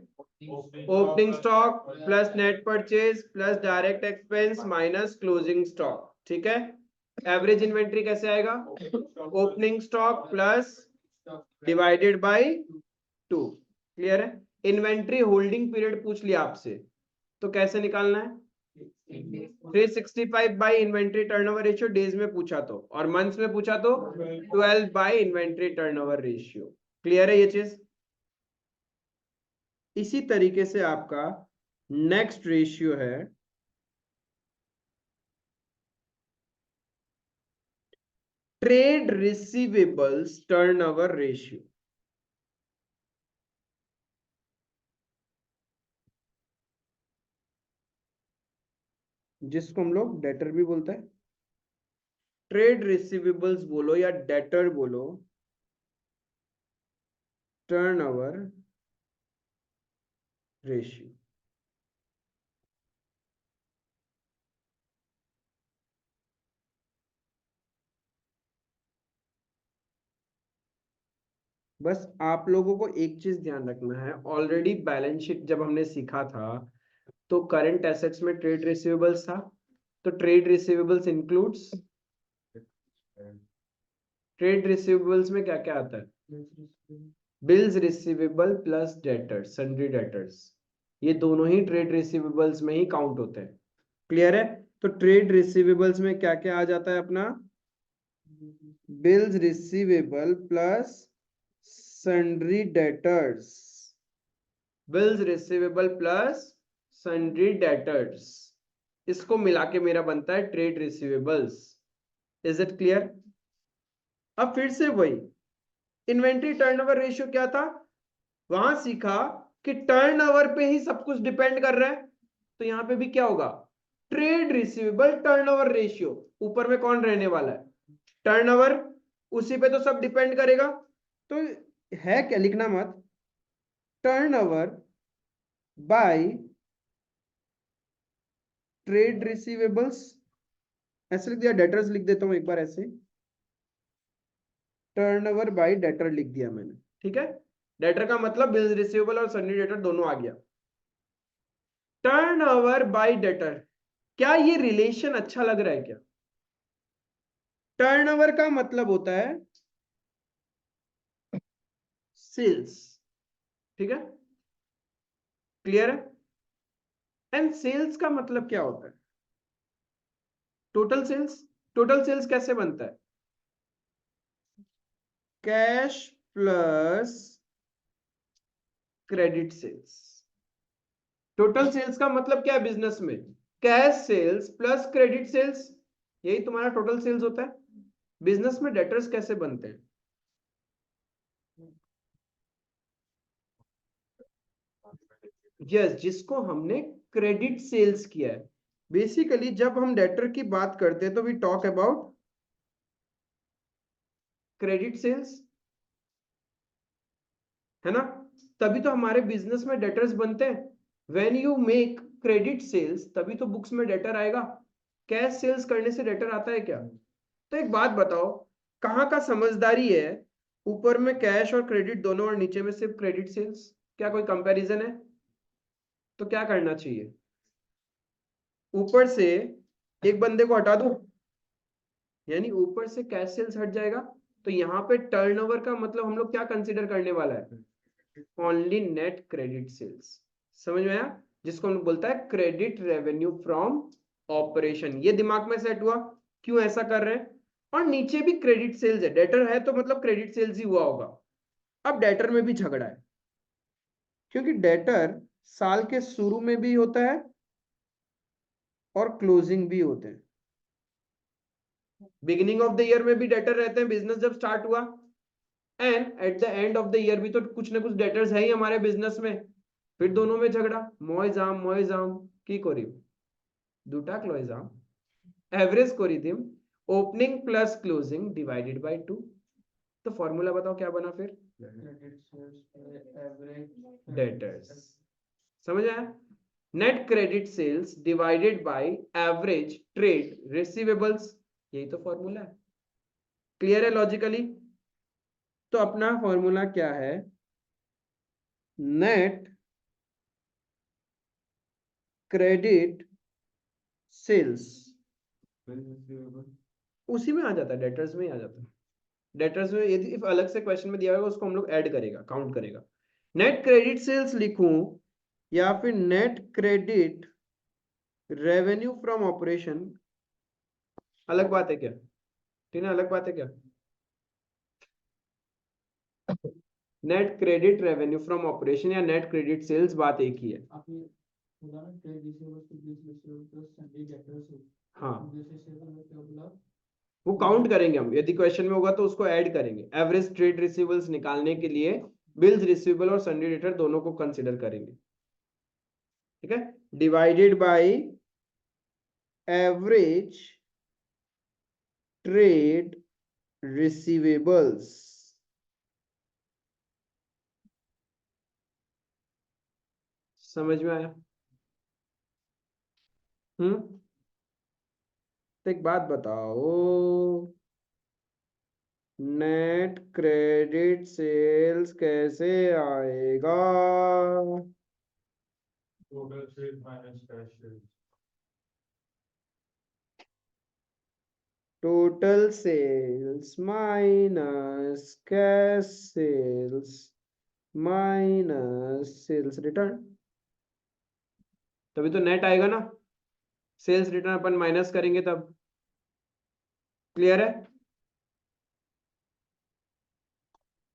opening stock plus net purchase plus direct expense minus closing stock. ठीक है? Average inventory कैसे आएगा? Opening stock plus divided by 2। Clear है? Inventory holding period पूछ लिया आपसे, तो कैसे निकालना है? 365 by inventory turnover ratio days में पूछा तो, और मंथ्स में पूछा तो 12 by inventory turnover ratio. Clear है ये चीज? इसी तरीके से आपका नेक्स्ट रेशियो है ट्रेड रिसीवेबल्स टर्नओवर रेशियो, जिसको हम लोग डेटर भी बोलते हैं। ट्रेड रिसीवेबल्स बोलो या डेटर बोलो, टर्नओवर रेशियो। बस आप लोगों को एक चीज ध्यान रखना है, ऑलरेडी बैलेंस शीट जब हमने सीखा था तो करंट एसेट्स में ट्रेड रिसीवेबल्स था, तो trade receivables includes, trade receivables में क्या क्या आता है, bills receivable plus debtors, sundry debtors, ये दोनों ही ट्रेड रिसीवेबल्स में ही काउंट होते हैं। क्लियर है? तो ट्रेड रिसीवेबल्स में क्या क्या आ जाता है अपना, bills receivable plus sundry debtors, bills receivable plus sundry debtors, इसको मिला के मेरा बनता है trade receivables. Is it clear? अब फिर से वही, इन्वेंट्री टर्नओवर रेशियो क्या था, वहां सीखा कि टर्नओवर पे ही सब कुछ डिपेंड कर रहा है, तो यहां पे भी क्या होगा, ट्रेड रिसीवेबल टर्नओवर रेशियो, ऊपर में कौन रहने वाला है, टर्नओवर, उसी पे तो सब डिपेंड करेगा। तो है क्या, लिखना मत, टर्नओवर बाय ट्रेड रिसीवेबल्स, ऐसे लिख दिया, डेटर्स लिख देता हूं एक बार ऐसे, टर्नओवर बाय डेटर लिख दिया मैंने, ठीक है। डेटर का मतलब बिल्स रिसीवेबल और सन्नी डेटर दोनों आ गया। टर्नओवर बाय डेटर, क्या ये रिलेशन अच्छा लग रहा है क्या? टर्नओवर का मतलब होता है सेल्स, ठीक है, क्लियर है? एंड सेल्स का मतलब क्या होता है, टोटल सेल्स। टोटल सेल्स कैसे बनता है, cash plus credit sales. Total sales का मतलब क्या है बिजनेस में, cash sales plus credit sales, यही तुम्हारा टोटल सेल्स होता है। बिजनेस में डेटर्स कैसे बनते हैं, यस, जिसको हमने क्रेडिट सेल्स किया है। बेसिकली जब हम डेटर की बात करते हैं तो we talk about credit sales, है ना, तभी तो हमारे बिजनेस में डेटर्स बनते हैं। When you make credit sales तभी तो बुक्स में डेटर आएगा, कैश सेल्स करने से डेटर आता है क्या? तो एक बात बताओ, कहाँ का समझदारी है, ऊपर में कैश और क्रेडिट दोनों और नीचे में सिर्फ क्रेडिट सेल्स, क्या कोई कंपैरिजन है? तो क्या करना चाहिए, ऊपर से एक बंदे को हटा दो, यानी ऊपर से कैश सेल्स हट जाएगा, तो यहाँ पे टर्नओवर का मतलब हम लोग क्या कंसीडर करने वाला है, ओनली नेट क्रेडिट सेल्स। समझ में आया, जिसको हम लोग बोलता है क्रेडिट रेवेन्यू फ्रॉम ऑपरेशन। ये दिमाग में सेट हुआ क्यों ऐसा कर रहे हैं। और नीचे भी क्रेडिट सेल्स है, डेटर है तो मतलब क्रेडिट सेल्स ही हुआ होगा। अब डेटर में भी झगड़ा है, क्योंकि डेटर साल के शुरू में भी होता है और क्लोजिंग भी होते हैं। बिगिनिंग ऑफ द ईयर में भी डेटर रहते हैं, बिजनेस जब स्टार्ट हुआ, and at the end of the year भी तो कुछ ना कुछ डेटर्स है ही हमारे बिजनेस में। फिर दोनों में झगड़ा, ময়জাম কি করি, দুটা ক্লয়জাম, एवरेज করে দিম, opening plus closing divided by 2। तो फॉर्मूला बताओ क्या बना फिर, डेटर्स। समझ आया, net credit sales divided by average trade receivables, यही तो फॉर्मूला है। क्लियर है लॉजिकली? तो अपना फॉर्मूला क्या है, नेट क्रेडिट सेल्स, उसी में आ जाता है, डेटर्स में ही आ जाता है। डेटर्स में यदि इफ अलग से क्वेश्चन में दिया होगा उसको हम लोग ऐड करेगा, काउंट करेगा। नेट क्रेडिट सेल्स लिखूं या फिर net credit revenue from operation, अलग बात है क्या, ठीक है, अलग बात है क्या, net credit revenue from operation या नेट क्रेडिट सेल्स बात एक ही है। आपने बोला ना trade receivables to bills receivables plus sundry debtors, हाँ, जैसे से क्या बोला, वो काउंट करेंगे हम, यदि क्वेश्चन में होगा तो उसको ऐड करेंगे। एवरेज ट्रेड रिसीवेबल्स निकालने के लिए बिल्स रिसीवेबल और सन्नी डेटर दोनों को कंसीडर करेंगे, ठीक है, divided by average trade receivables. समझ में आया? तो एक बात बताओ, नेट क्रेडिट सेल्स कैसे आएगा? Total sales minus cash sales. Total sales minus cash sales minus sales return, तभी तो नेट आएगा ना। सेल्स रिटर्न अपन माइनस करेंगे तब। क्लियर है?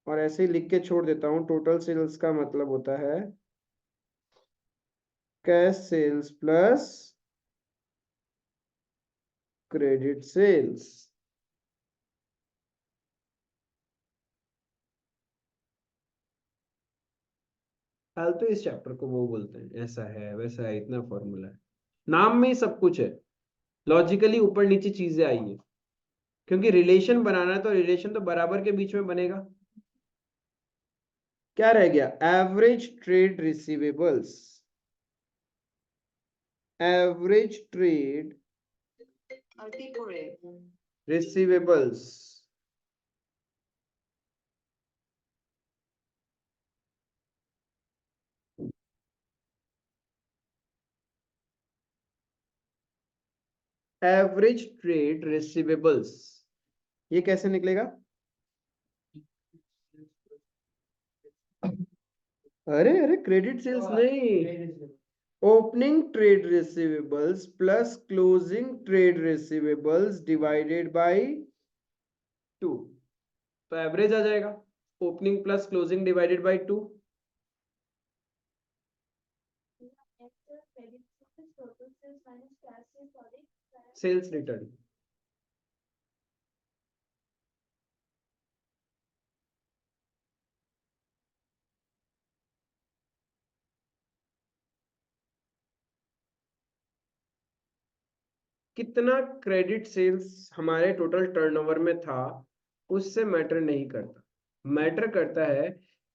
और ऐसे ही लिख के छोड़ देता हूं, टोटल सेल्स का मतलब होता है cash sales plus credit sales. हाल तो इस चैप्टर को वो बोलते हैं, ऐसा है वैसा है, इतना फॉर्मूला है, नाम में ही सब कुछ है, लॉजिकली ऊपर नीचे चीजें आई है, क्योंकि रिलेशन बनाना है तो रिलेशन तो बराबर के बीच में बनेगा। क्या रह गया? Average trade receivables, average trade receivables average trade receivables, ये कैसे निकलेगा? अरे अरे, क्रेडिट सेल्स नहीं, opening trade receivables plus closing trade receivables divided by 2, तो एवरेज आ जाएगा, opening plus closing divided by 2, sales return. कितना क्रेडिट सेल्स हमारे टोटल टर्नओवर में था उससे मैटर नहीं करता, मैटर करता है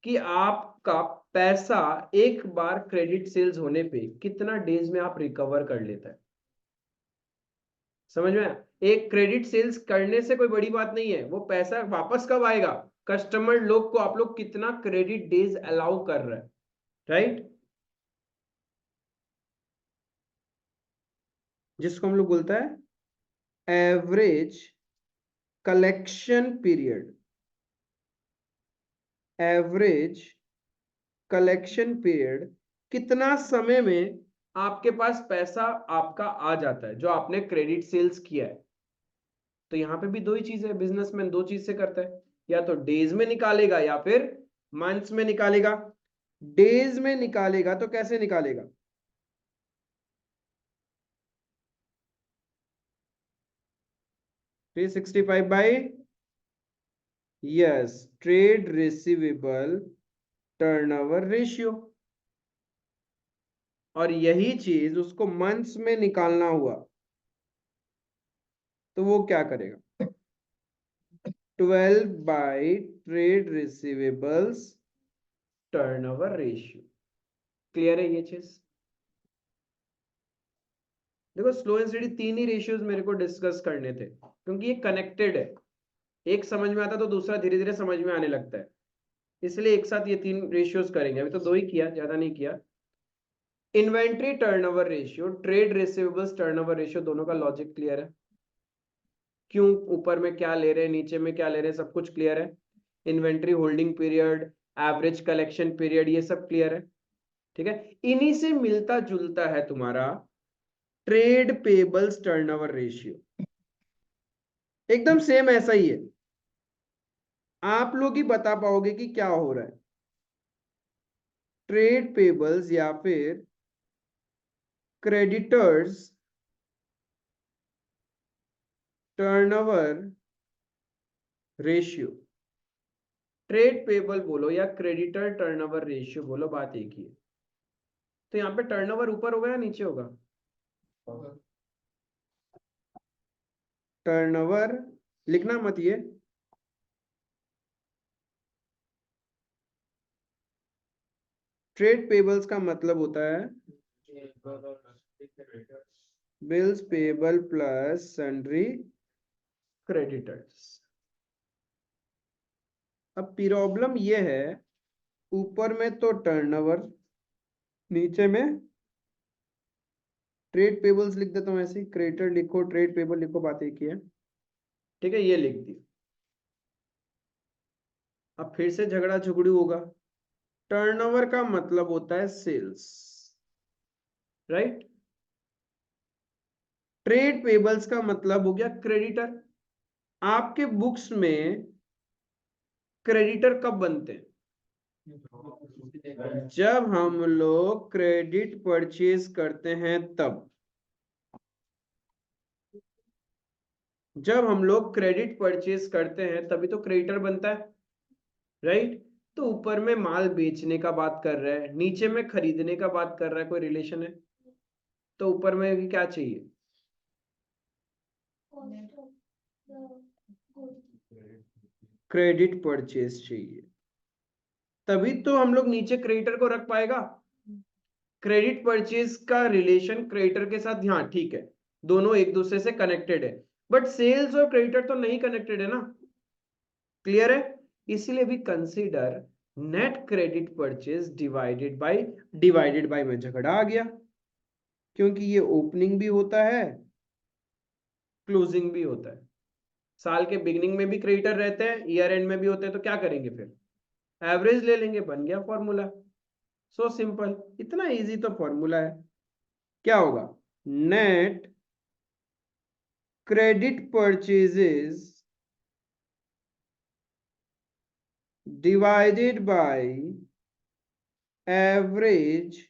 कि आपका पैसा एक बार क्रेडिट सेल्स होने पे कितना डेज में आप रिकवर कर लेता है। समझ में आया? एक क्रेडिट सेल्स करने से कोई बड़ी बात नहीं है, वो पैसा वापस कब आएगा, कस्टमर लोग को आप लोग कितना क्रेडिट डेज अलाउ कर रहे हैं, राइट? जिसको हम लोग बोलता है average collection period, average collection period, कितना समय में आपके पास पैसा आपका आ जाता है जो आपने क्रेडिट सेल्स किया है। तो यहाँ पे भी दो ही चीज है, बिजनेसमैन दो चीज से करता है, या तो डेज में निकालेगा या फिर मंथ्स में निकालेगा। डेज में निकालेगा तो कैसे निकालेगा? Three 365 by, yes, trade receivable turnover ratio, और यही चीज उसको मंथ्स में निकालना हुआ तो वो क्या करेगा? 12 by trade receivables turnover ratio. Clear है ये चीज? देखो, स्लो एंड स्टडी तीन ही रेशियोज मेरे को डिस्कस करने थे, क्योंकि ये कनेक्टेड है, एक समझ में आता तो दूसरा धीरे धीरे समझ में आने लगता है, इसलिए एक साथ ये तीन रेशियोज करेंगे। अभी तो दो ही किया, ज्यादा नहीं किया। Inventory turnover ratio, trade receivables turnover ratio, दोनों का लॉजिक क्लियर है, क्यों ऊपर में क्या ले रहे हैं नीचे में क्या ले रहे हैं सब कुछ क्लियर है। Inventory holding period, average collection period, ये सब क्लियर है, ठीक है। इन्हीं से मिलता जुलता है तुम्हारा ट्रेड पेबल्स टर्नओवर रेशियो, एकदम सेम ऐसा ही है। आप लोग ही बता पाओगे कि क्या हो रहा है। ट्रेड पेबल्स या फिर creditors turnover ratio, trade payable बोलो या क्रेडिटर टर्नओवर रेशियो बोलो, बात एक ही है। तो यहाँ पे टर्नओवर ऊपर होगा या नीचे होगा? टर्नओवर लिखना मत ये, ट्रेड पेबल्स का मतलब होता है bills payable plus sundry creditors. अब प्रॉब्लम ये है, ऊपर में तो टर्नओवर, नीचे में ट्रेड पेबल्स लिख देता हूँ ऐसे, क्रेडिटर लिखो ट्रेड पेबल लिखो, बात एक ही है, ठीक है, ये लिख दी। अब फिर से झगड़ा झुगड़ी होगा। टर्नओवर का मतलब होता है सेल्स, राइट। ट्रेड पेबल्स का मतलब हो गया क्रेडिटर। आपके बुक्स में क्रेडिटर कब बनते हैं? जब हम लोग क्रेडिट परचेज करते हैं तब। जब हम लोग क्रेडिट परचेज करते हैं तभी तो क्रेडिटर बनता है, राइट। तो ऊपर में माल बेचने का बात कर रहा है, नीचे में खरीदने का बात कर रहा है, कोई रिलेशन है? तो ऊपर में भी क्या चाहिए? क्रेडिट परचेज चाहिए, तभी तो हम लोग नीचे क्रेडिटर को रख पाएगा। क्रेडिट परचेज का रिलेशन क्रेडिटर के साथ, हाँ ठीक है, दोनों एक दूसरे से कनेक्टेड है, बट सेल्स और क्रेडिटर तो नहीं कनेक्टेड है ना। क्लियर है? इसीलिए भी consider net credit purchase divided by में झगड़ा आ गया, क्योंकि ये ओपनिंग भी होता है क्लोजिंग भी होता है। साल के बिगिनिंग में भी क्रेडिटर रहते हैं, ईयर एंड में भी होते हैं, तो क्या करेंगे फिर? एवरेज ले लेंगे, बन गया फॉर्मूला। सो सिंपल, इतना इजी तो फॉर्मूला है। क्या होगा? Net credit purchases divided by average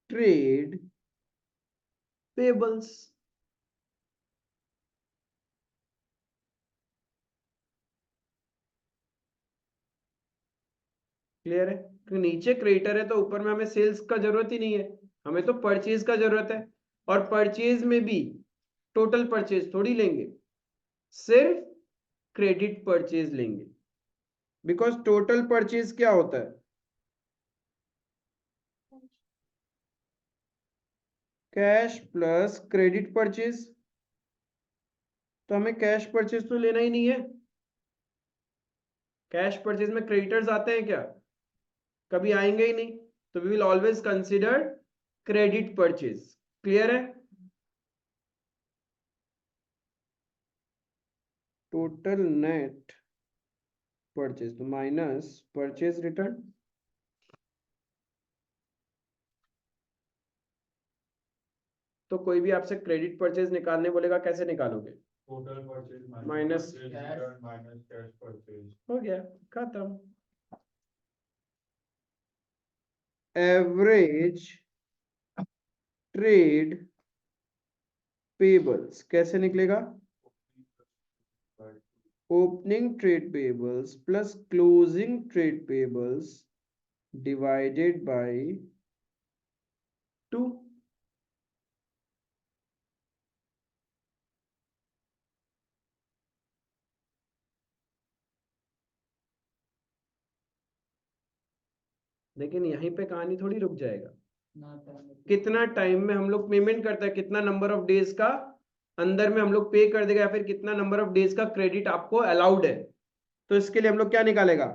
trade payables. Clear है? क्योंकि नीचे क्रेडिटर है तो ऊपर में हमें सेल्स का जरूरत ही नहीं है, हमें तो परचेज का जरूरत है। और परचेज में भी टोटल परचेज थोड़ी लेंगे, सिर्फ क्रेडिट परचेज लेंगे, बिकॉज टोटल परचेज क्या होता है? Cash plus credit purchase. तो हमें कैश परचेज तो लेना ही नहीं है। कैश परचेज में क्रेडिटर्स आते हैं क्या? कभी आएंगे ही नहीं। तो we will always consider credit purchase. Clear है? टोटल नेट परचेज तो माइनस परचेज रिटर्न। तो कोई भी आपसे क्रेडिट परचेज निकालने बोलेगा, कैसे निकालोगे? Total purchase minus minus cash purchase. हो गया, खत्म। एवरेज ट्रेड पेबल्स कैसे निकलेगा? Opening trade payables plus closing trade payables divided by 2। लेकिन यहीं पे कहानी थोड़ी रुक जाएगा। कितना टाइम में हम लोग पेमेंट करते हैं, कितना नंबर ऑफ डेज का अंदर में हम लोग पे कर देगा, या फिर कितना नंबर ऑफ डेज का क्रेडिट आपको अलाउड है। तो इसके लिए हम लोग क्या निकालेगा?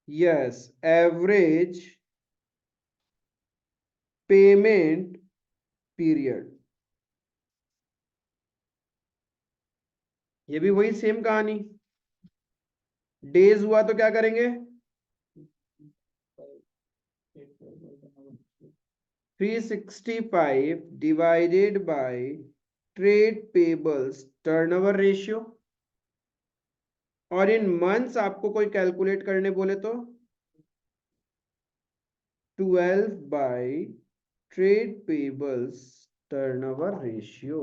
Yes, average payment period. ये भी वही सेम कहानी, डेज हुआ तो क्या करेंगे? 365 divided by trade payables turnover ratio. और इन मंथ्स आपको कोई कैलकुलेट करने बोले तो 12 by trade payables turnover ratio.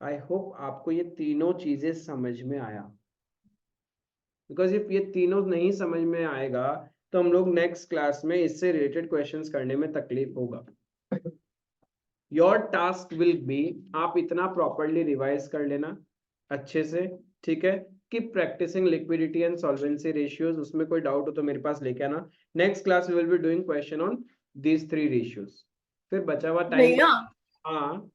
I hope आपको ये तीनों चीजें समझ में आया, बिकॉज इफ ये तीनों नहीं समझ में आएगा तो हम लोग नेक्स्ट क्लास में इससे रिलेटेड क्वेश्चंस करने में तकलीफ होगा। योर टास्क विल बी, आप इतना प्रॉपरली रिवाइज कर लेना अच्छे से, ठीक है, कि practicing liquidity and solvency ratios. उसमें कोई डाउट हो तो मेरे पास लेके आना। Next class we will be doing question on these 3 ratios. फिर बचा हुआ टाइम, भैया हाँ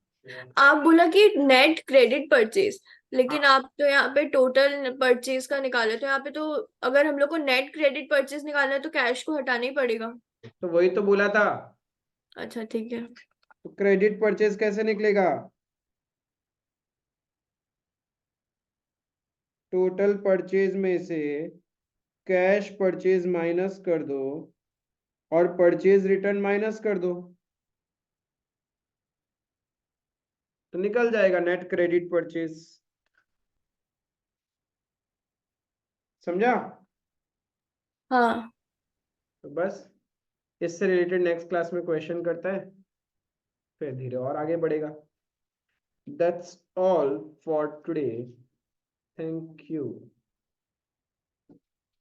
आप बोला कि नेट क्रेडिट परचेज, लेकिन आप तो यहाँ पे टोटल परचेज का निकाले, तो यहाँ पे तो अगर हम लोग को नेट क्रेडिट परचेज निकालना है तो कैश को हटाना ही पड़ेगा। तो वही तो बोला था, अच्छा ठीक है। तो क्रेडिट परचेज कैसे निकलेगा? टोटल परचेज में से कैश परचेज माइनस कर दो और परचेज रिटर्न माइनस कर दो, तो निकल जाएगा नेट क्रेडिट परचेज। समझा? हाँ तो बस इससे रिलेटेड नेक्स्ट क्लास में क्वेश्चन करता है, फिर धीरे और आगे बढ़ेगा। That's all for today. Thank you.